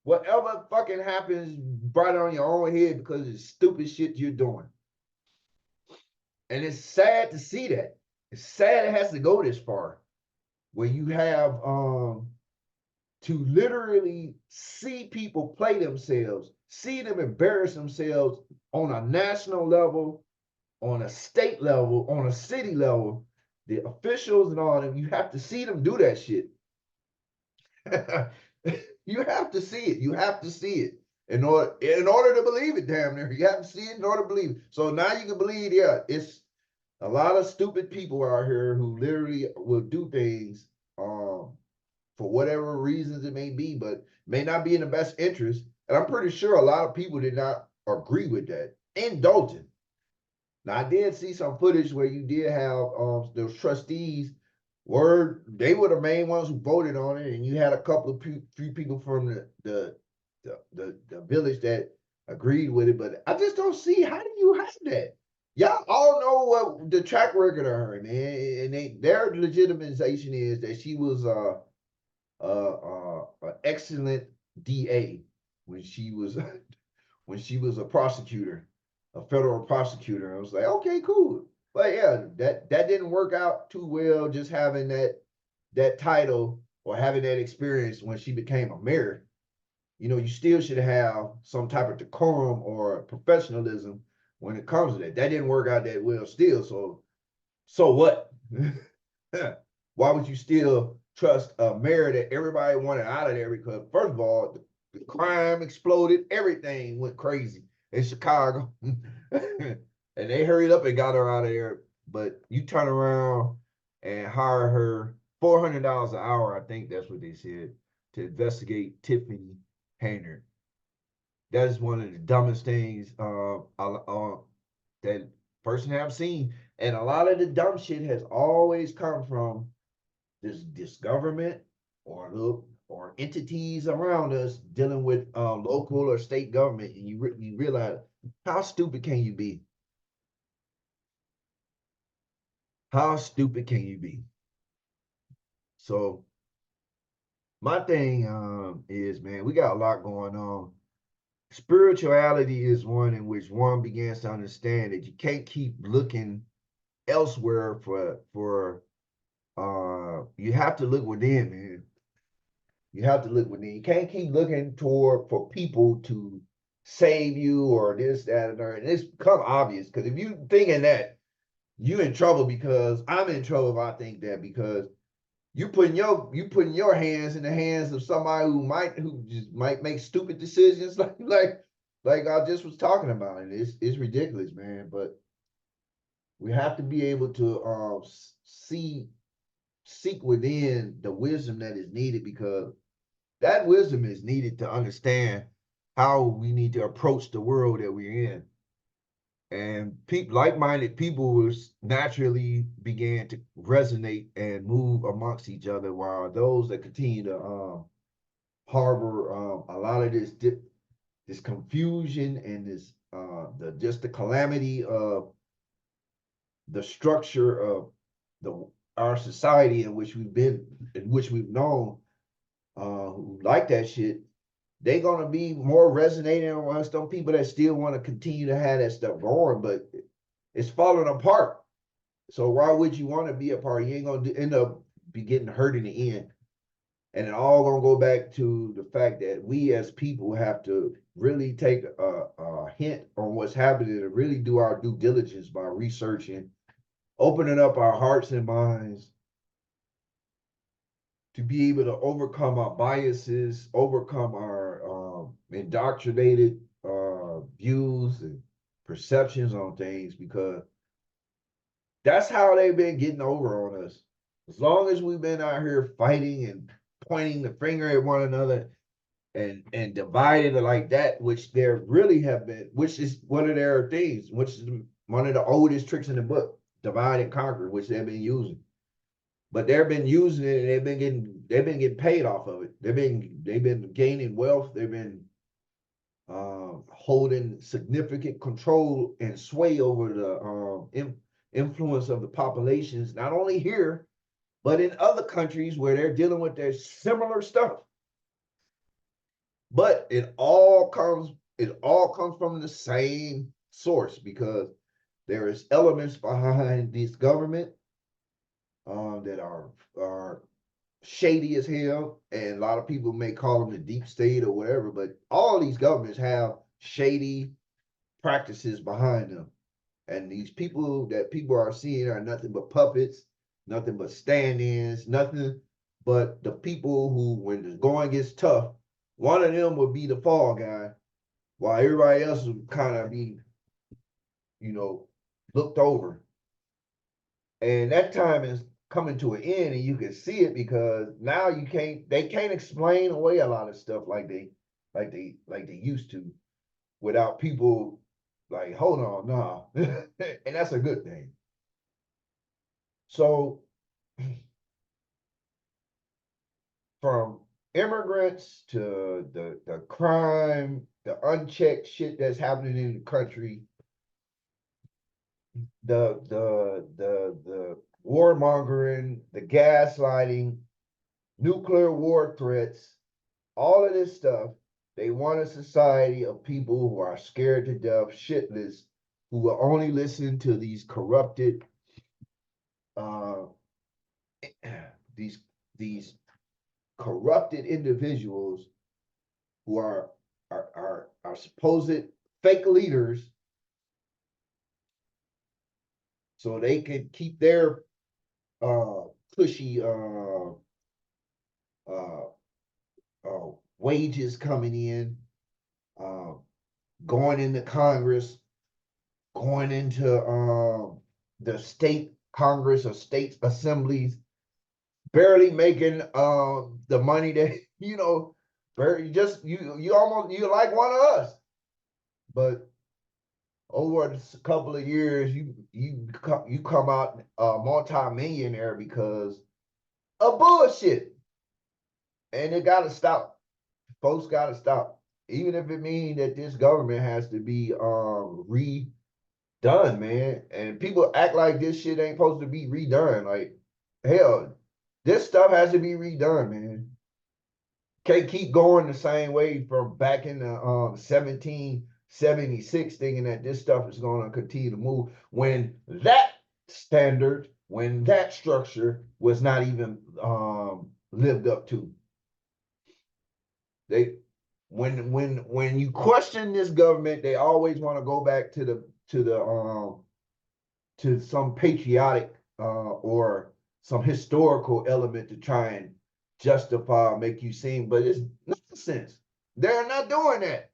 Whatever fucking happens, brought it on your own head because of the stupid shit you're doing. And it's sad to see that. It's sad it has to go this far, where you have to literally see people play themselves, see them embarrass themselves on a national level, on a state level, on a city level, the officials and all of them, you have to see them do that shit. You have to see it. You have to see it in order to believe it, damn near. You have to see it in order to believe it. So now you can believe, yeah, it's a lot of stupid people out here who literally will do things for whatever reasons it may be, but may not be in the best interest. And I'm pretty sure a lot of people did not agree with that in Dalton. Now, I did see some footage where you did have those trustees they were the main ones who voted on it, and you had a couple of few people from the village that agreed with it. But I just don't see, how do you have that? Y'all all know what the track record of her, man, and their legitimization is that she was an excellent DA when she was when she was a prosecutor, a federal prosecutor. I was like, okay, cool. But yeah, that didn't work out too well, just having that title or having that experience when she became a mayor. You know, you still should have some type of decorum or professionalism when it comes to that. That didn't work out that well still. So what? Why would you still trust a mayor that everybody wanted out of there? Because first of all, the crime exploded, everything went crazy in Chicago. And they hurried up and got her out of there. But you turn around and hire her $400 an hour, I think that's what they said, to investigate Tiffany Hayner. That is one of the dumbest things that person have seen. And a lot of the dumb shit has always come from this government or entities around us dealing with local or state government, and you realize, how stupid can you be? How stupid can you be? So my thing is, man, we got a lot going on. Spirituality is one in which one begins to understand that you can't keep looking elsewhere for you have to look within, man. You have to look within. You can't keep looking for people to save you or this, that, and that. And it's become obvious, because if you thinking that, you in trouble, because I'm in trouble if I think that, because you putting your hands in the hands of somebody who just might make stupid decisions like I just was talking about. And it's ridiculous, man. But we have to be able to seek within the wisdom that is needed, because that wisdom is needed to understand how we need to approach the world that we're in. And like-minded people was naturally began to resonate and move amongst each other, while those that continue to harbor a lot of this confusion and this the calamity of the structure of our society in which we've known, who like that shit, they're gonna be more resonating amongst some people that still want to continue to have that stuff going, but it's falling apart. So why would you want to be a part? You ain't gonna end up be getting hurt in the end. And it all gonna go back to the fact that we as people have to really take a hint on what's happening and really do our due diligence by researching opening up our hearts and minds to be able to overcome our biases, overcome our indoctrinated views and perceptions on things, because that's how they've been getting over on us. As long as we've been out here fighting and pointing the finger at one another and divided like that, which there really have been, which is one of their things, which is one of the oldest tricks in the book, divide and conquer, which they've been using. But they've been using it and they've been getting paid off of it. They've been gaining wealth. They've been holding significant control and sway over the influence of the populations, not only here, but in other countries where they're dealing with their similar stuff. But it all comes from the same source, because there is elements behind this government that are shady as hell, and a lot of people may call them the deep state or whatever, but all these governments have shady practices behind them. And these people that people are seeing are nothing but puppets, nothing but stand-ins, nothing but the people who, when the going gets tough, one of them would be the fall guy, while everybody else would kind of be, looked over. And that time is coming to an end, and you can see it, because now they can't explain away a lot of stuff like they used to, without people like, hold on, nah. And that's a good thing. So from immigrants to the crime, the unchecked shit that's happening in the country, the warmongering, the gaslighting, nuclear war threats, all of this stuff. They want a society of people who are scared to death, shitless, who will only listen to these corrupted, uh, these corrupted individuals who are supposed fake leaders, so they can keep their cushy wages coming in, going into Congress, going into the state Congress or state assemblies, barely making the money that you like one of us. But over a couple of years, you come out a multi-millionaire because of bullshit, and it got to stop. Folks got to stop, even if it means that this government has to be redone, man. And people act like this shit ain't supposed to be redone. Like, hell, this stuff has to be redone, man. Can't keep going the same way from back in the 1776, thinking that this stuff is going to continue to move, when that standard, when that structure was not even lived up to. They when you question this government, they always want to go back to some patriotic or some historical element to try and justify or make you seem, but it's nonsense. They're not doing that.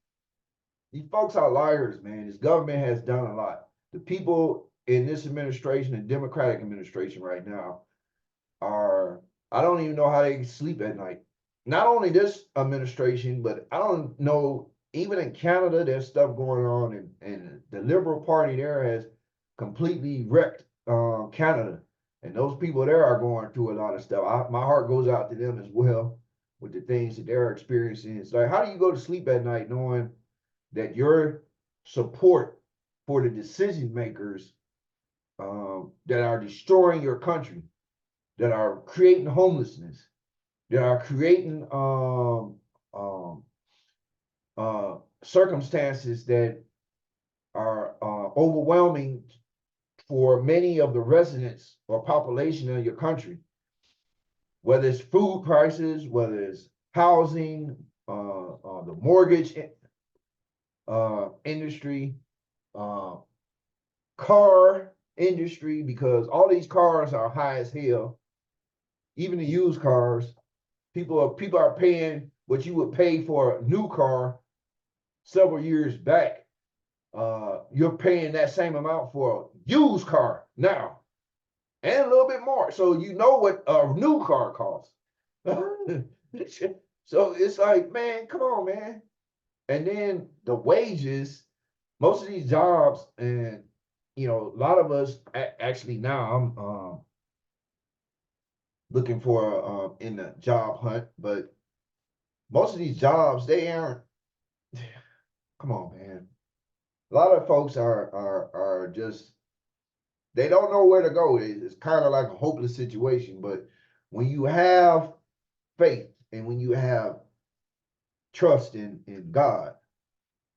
These folks are liars, man. This government has done a lot. The people in this administration, the Democratic administration right now, I don't even know how they sleep at night. Not only this administration, but I don't know, even in Canada, there's stuff going on, and the Liberal Party there has completely wrecked Canada. And those people there are going through a lot of stuff. My heart goes out to them as well with the things that they're experiencing. It's like, how do you go to sleep at night knowing that your support for the decision makers that are destroying your country, that are creating homelessness, that are creating circumstances that are overwhelming for many of the residents or population of your country, whether it's food prices, whether it's housing, the mortgage industry, car industry because all these cars are high as hell. Even the used cars, people are paying what you would pay for a new car several years back. You're paying that same amount for a used car now, and a little bit more. So you know what a new car costs. So it's like, man, come on, man. And then the wages, most of these jobs, and a lot of us actually now I'm looking for in the job hunt, but most of these jobs they aren't. Come on, man. A lot of folks are just they don't know where to go. It's kind of like a hopeless situation. But when you have faith and when you have trust in God,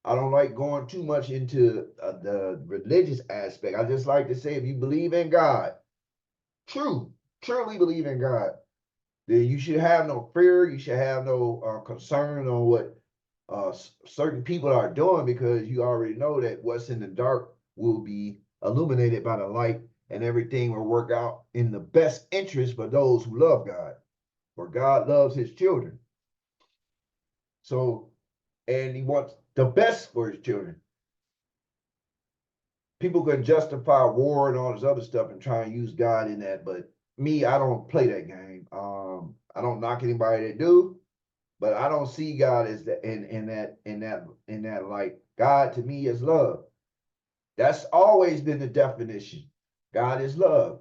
I don't like going too much into the religious aspect. I just like to say, if you believe in God, truly believe in God, then you should have no fear. You should have no concern on what certain people are doing, because you already know that what's in the dark will be illuminated by the light, and everything will work out in the best interest for those who love God, for God loves his children. So, and he wants the best for his children. People can justify war and all this other stuff and try and use God in that, but me, I don't play that game. I don't knock anybody that do, but I don't see God as the in that light. God to me is love. That's always been the definition. God is love.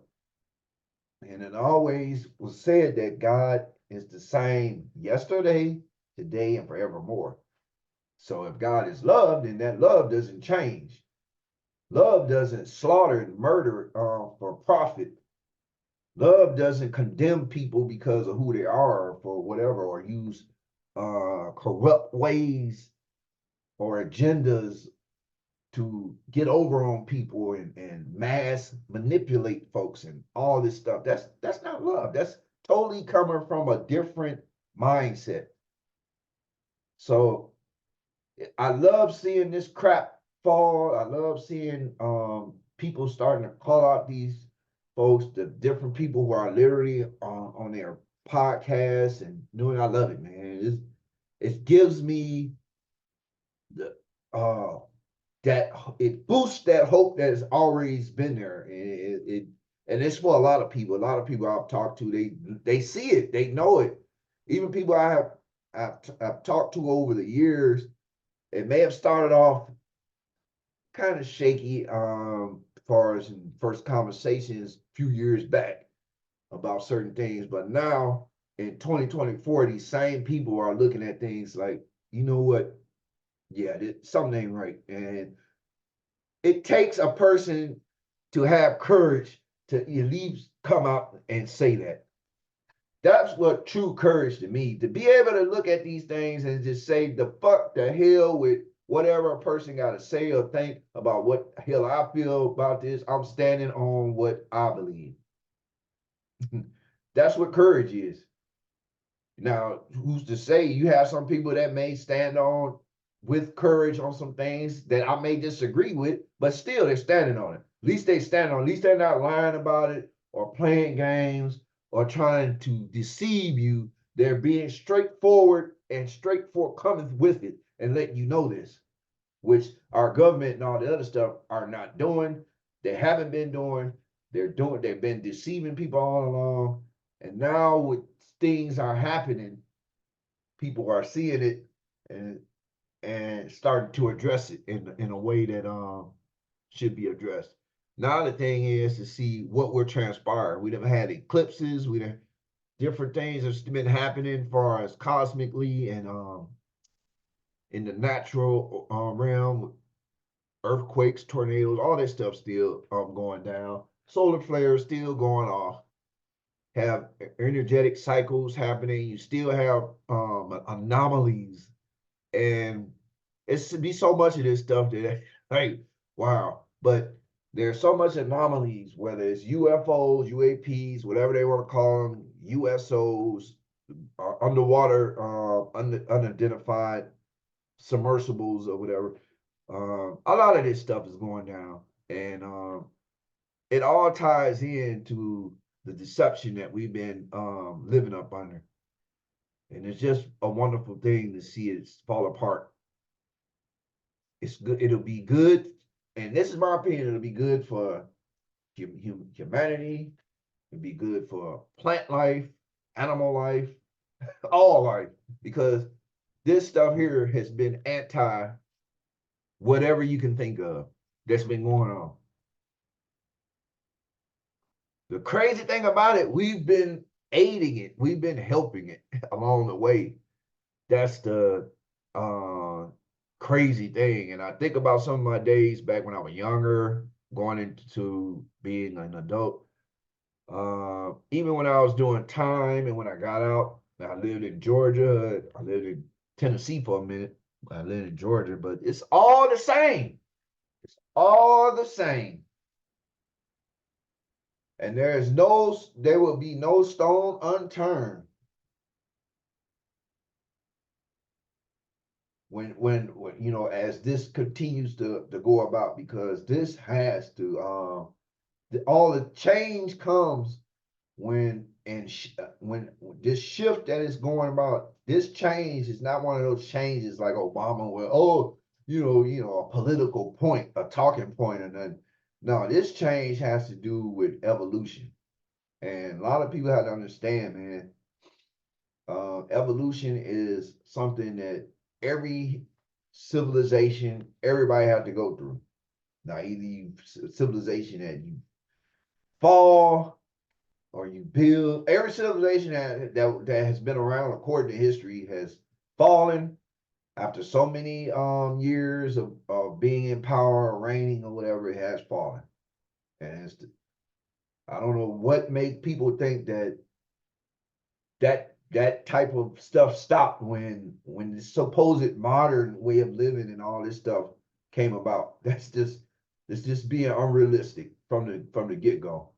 And it always was said that God is the same yesterday, today, and forevermore. So if God is love, then that love doesn't change. Love doesn't slaughter and murder for profit. Love doesn't condemn people because of who they are for whatever, or use corrupt ways or agendas to get over on people and mass manipulate folks and all this stuff. That's not love. That's totally coming from a different mindset. So I love seeing this crap fall. I love seeing people starting to call out these folks, the different people who are literally on their podcasts and doing. I love it, man. It gives me the that it boosts that hope that has always been there, and and it's for a lot of people. A lot of people I've talked to, they see it, they know it. Even people I've talked to over the years, it may have started off kind of shaky as far as in first conversations a few years back about certain things, but now in 2024, these same people are looking at things like, you know what, yeah, something ain't right. And it takes a person to have courage to at least come out and say that. That's what true courage to me, to be able to look at these things and just say the fuck the hell with whatever a person got to say or think about what hell I feel about this. I'm standing on what I believe. That's what courage is. Now, who's to say? You have some people that may stand on with courage on some things that I may disagree with, but still they're standing on it. At least they stand on it. At least they're not lying about it or playing games or trying to deceive you. They're being straightforward and straightforward coming with it and letting you know this, which our government and all the other stuff are not doing. They haven't been doing. They've been deceiving people all along. And now with things are happening, people are seeing it and starting to address it in a way that should be addressed. Now the thing is to see what will transpire. We've had eclipses, different things that's been happening as far as cosmically and in the natural realm, earthquakes, tornadoes, all that stuff still going down. Solar flares still going off. Have energetic cycles happening. You still have anomalies, and it's to be so much of this stuff that like wow. But there's so much anomalies, whether it's UFOs, UAPs, whatever they want to call them, USOs, underwater, unidentified submersibles or whatever. A lot of this stuff is going down, and it all ties into the deception that we've been living up under. And it's just a wonderful thing to see it fall apart. It's good. It'll be good. And this is my opinion. It'll be good for humanity. It'll be good for plant life, animal life, all life, because this stuff here has been anti whatever you can think of that's been going on. The crazy thing about it, we've been aiding it, we've been helping it along the way. That's the crazy thing. And I think about some of my days back when I was younger, going into being an adult. Even when I was doing time and when I got out, I lived in Georgia, I lived in Tennessee for a minute. I lived in Georgia, but it's all the same. It's all the same. And there will be no stone unturned when you know, as this continues to go about, because this has to all the change comes when when this shift that is going about. This change is not one of those changes like Obama, where a political point, a talking point, or nothing. No, this change has to do with evolution, and a lot of people have to understand, man. Evolution is something that every civilization, everybody has to go through. Now, either civilization that you fall or you build. Every civilization that has been around according to history has fallen after so many years of being in power or reigning or whatever. It has fallen, and I don't know what made people think that type of stuff stopped when the supposed modern way of living and all this stuff came about. It's just being unrealistic from the get-go.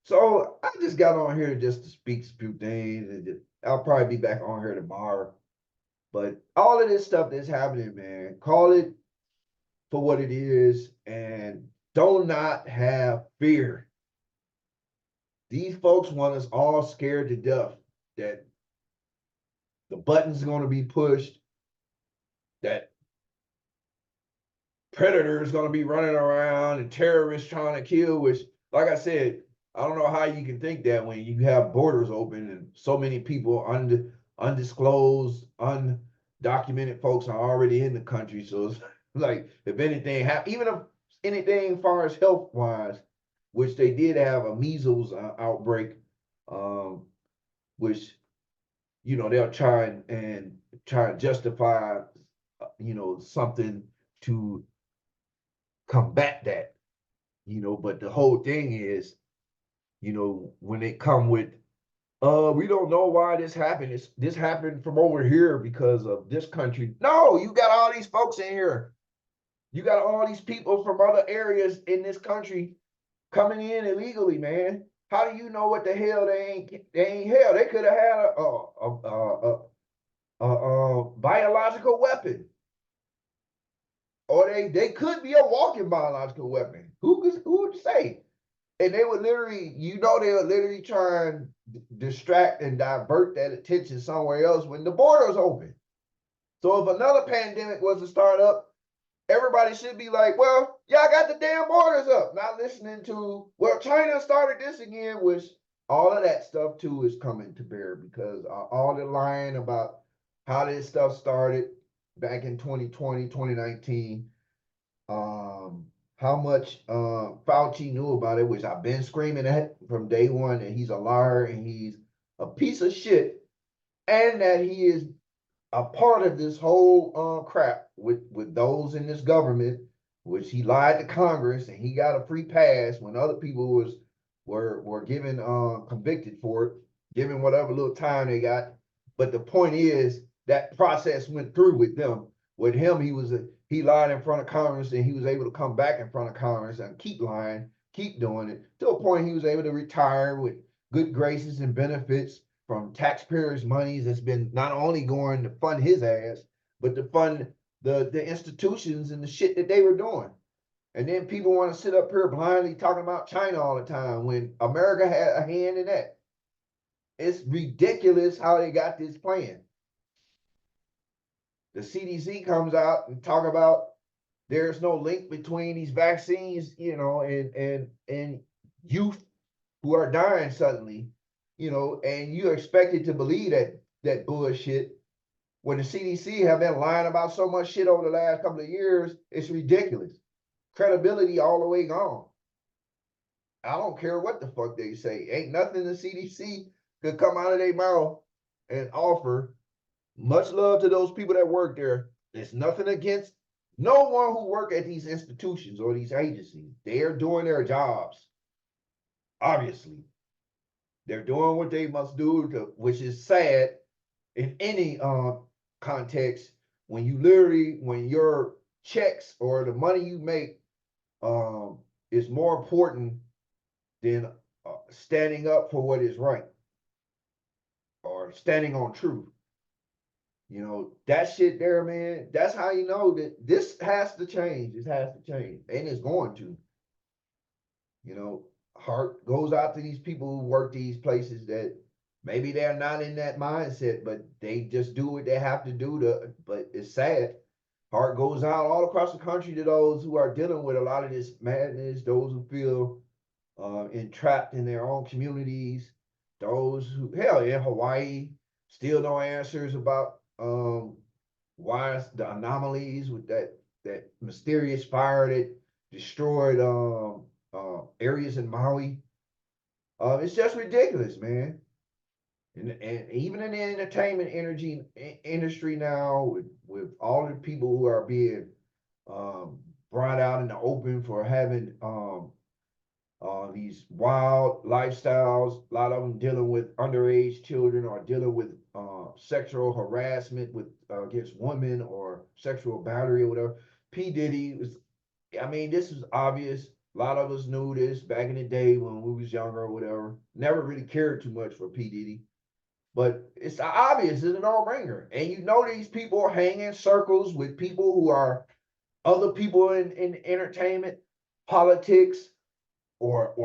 So I just got on here just to speak a few things, and I'll probably be back on here tomorrow. But all of this stuff that's happening, man, call it for what it is, and do not have fear. These folks want us all scared to death that the button's going to be pushed, that predators going to be running around and terrorists trying to kill, which, like I said, I don't know how you can think that when you have borders open and so many people undisclosed, undocumented folks are already in the country. So it's like, if anything happens, even if anything as far as health wise, which they did have a measles outbreak, which they'll try and justify something to combat that, but the whole thing is, when they come with, we don't know why this happened. This happened from over here because of this country. No, you got all these folks in here. You got all these people from other areas in this country coming in illegally, man. How do you know what the hell they ain't hell? They could have had a biological weapon, or they could be a walking biological weapon. Who would say? And they would literally, they would literally try and distract and divert that attention somewhere else when the borders open. So if another pandemic was to start up, everybody should be like, well, y'all got the damn borders up. Not listening to, well, China started this again, which all of that stuff too is coming to bear, because all the lying about how this stuff started back in 2020, 2019, how much Fauci knew about it, which I've been screaming at from day one, and he's a liar and he's a piece of shit, and that he is a part of this whole crap with those in this government, which he lied to Congress and he got a free pass when other people were given convicted for it, given whatever little time they got. But the point is that process went through with them. With him, he lied in front of Congress, and he was able to come back in front of Congress and keep lying, keep doing it, to a point he was able to retire with good graces and benefits from taxpayers' monies that's been not only going to fund his ass, but to fund the institutions and the shit that they were doing. And then people want to sit up here blindly talking about China all the time when America had a hand in that. It's ridiculous how they got this plan. The CDC comes out and talk about there's no link between these vaccines, and youth who are dying suddenly, and you're expected to believe that bullshit when the CDC have been lying about so much shit over the last couple of years. It's ridiculous. Credibility all the way gone. I don't care what the fuck they say. Ain't nothing the CDC could come out of their mouth and offer. Much love to those people that work there. There's nothing against no one who work at these institutions or these agencies. They're doing their jobs. Obviously, they're doing what they must do, which is sad in any context when your checks or the money you make is more important than standing up for what is right or standing on truth. That shit there, man, that's how you know that this has to change. It has to change. And it's going to. Heart goes out to these people who work these places that maybe they're not in that mindset, but they just do what they have to do but it's sad. Heart goes out all across the country to those who are dealing with a lot of this madness, those who feel entrapped in their own communities, those who, hell, in Hawaii, still no answers about why the anomalies with that mysterious fire that destroyed areas in Maui. It's just ridiculous, man. And even in the entertainment industry now, with all the people who are being brought out in the open for having these wild lifestyles, a lot of them dealing with underage children or dealing with sexual harassment against women or sexual battery or whatever. P. Diddy this is obvious. A lot of us knew this back in the day when we was younger or whatever. Never really cared too much for P. Diddy. But it's obvious, it's a no-brainer. And these people hang in circles with people who are other people in entertainment, politics, or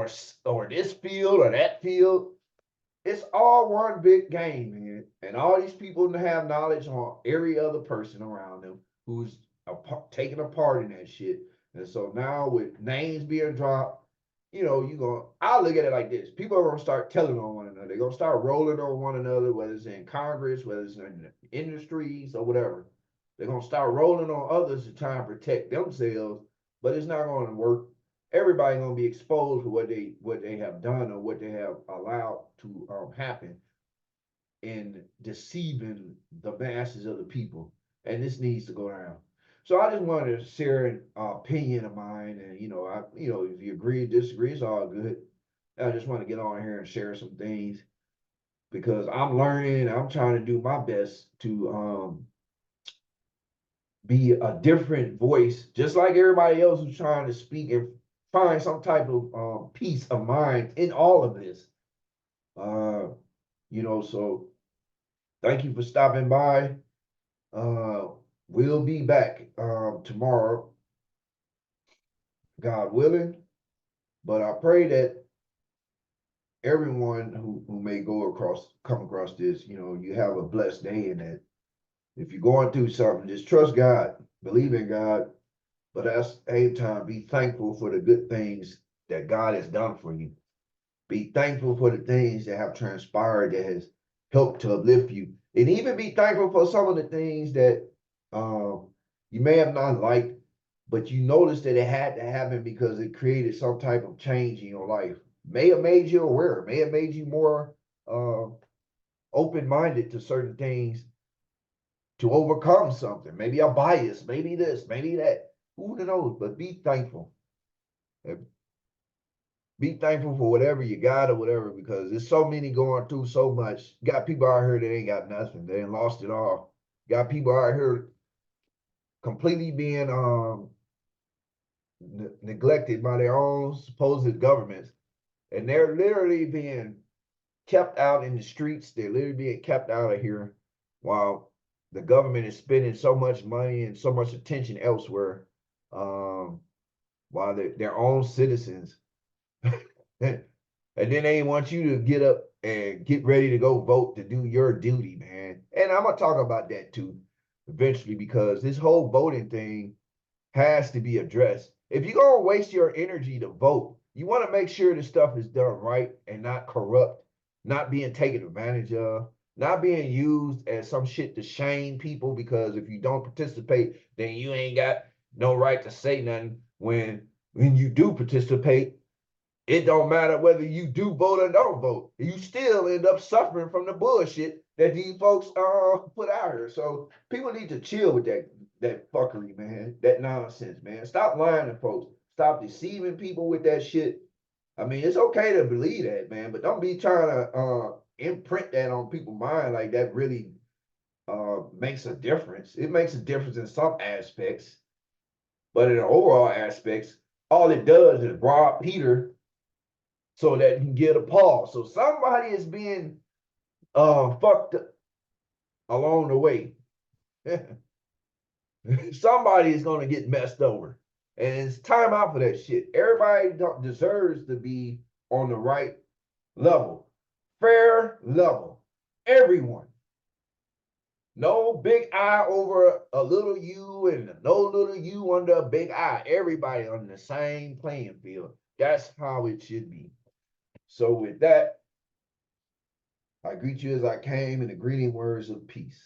this field or that field. It's all one big game, man. And all these people have knowledge on every other person around them who's taking a part in that shit. And so now with names being dropped, I'll look at it like this. People are going to start telling on one another. They're going to start rolling on one another, whether it's in Congress, whether it's in industries or whatever. They're going to start rolling on others to try and protect themselves, but it's not going to work. Everybody going to be exposed for what they have done or what they have allowed to happen in deceiving the masses of the people. And this needs to go down. So I just wanted to share an opinion of mine, and if you agree, disagree, it's all good. I just want to get on here and share some things because I'm learning. I'm trying to do my best to be a different voice, just like everybody else who's trying to speak and find some type of peace of mind in all of this. So thank you for stopping by. We'll be back tomorrow, God willing. But I pray that everyone who may come across this, you have a blessed day, and that if you're going through something, just trust God, believe in God, but at the same time, be thankful for the good things that God has done for you. Be thankful for the things that have transpired that has helped to uplift you. And even be thankful for some of the things that you may have not liked, but you noticed that it had to happen because it created some type of change in your life. May have made you aware, may have made you more open-minded to certain things to overcome something. Maybe a bias, maybe this, maybe that. Who knows? But be thankful. Be thankful for whatever you got or whatever, because there's so many going through so much. You got people out here that ain't got nothing. They ain't lost it all. You got people out here completely being neglected by their own supposed governments. And they're literally being kept out in the streets. They're literally being kept out of here while the government is spending so much money and so much attention elsewhere. while they're their own citizens. And then they want you to get up and get ready to go vote to do your duty, man. And I'm gonna talk about that too eventually because this whole voting thing has to be addressed. If you're gonna waste your energy to vote, you want to make sure the stuff is done right and not corrupt, not being taken advantage of, not being used as some shit to shame people because if you don't participate, then you ain't got no right to say nothing. When you do participate, it don't matter whether you do vote or don't vote. You still end up suffering from the bullshit that these folks put out here. So people need to chill with that fuckery, man. That nonsense, man. Stop lying to folks. Stop deceiving people with that shit. I mean, it's okay to believe that, man, but don't be trying to imprint that on people's mind like that really makes a difference. It makes a difference in some aspects, but in the overall aspects, all it does is rob Peter so that you can get a pause. So somebody is being fucked along the way. Somebody is going to get messed over. And it's time out for that shit. Everybody deserves to be on the right level, fair level. Everyone. No big I over a little U and no little U under a big I. Everybody on the same playing field. That's how it should be. So with that, I greet you as I came in the greeting words of peace.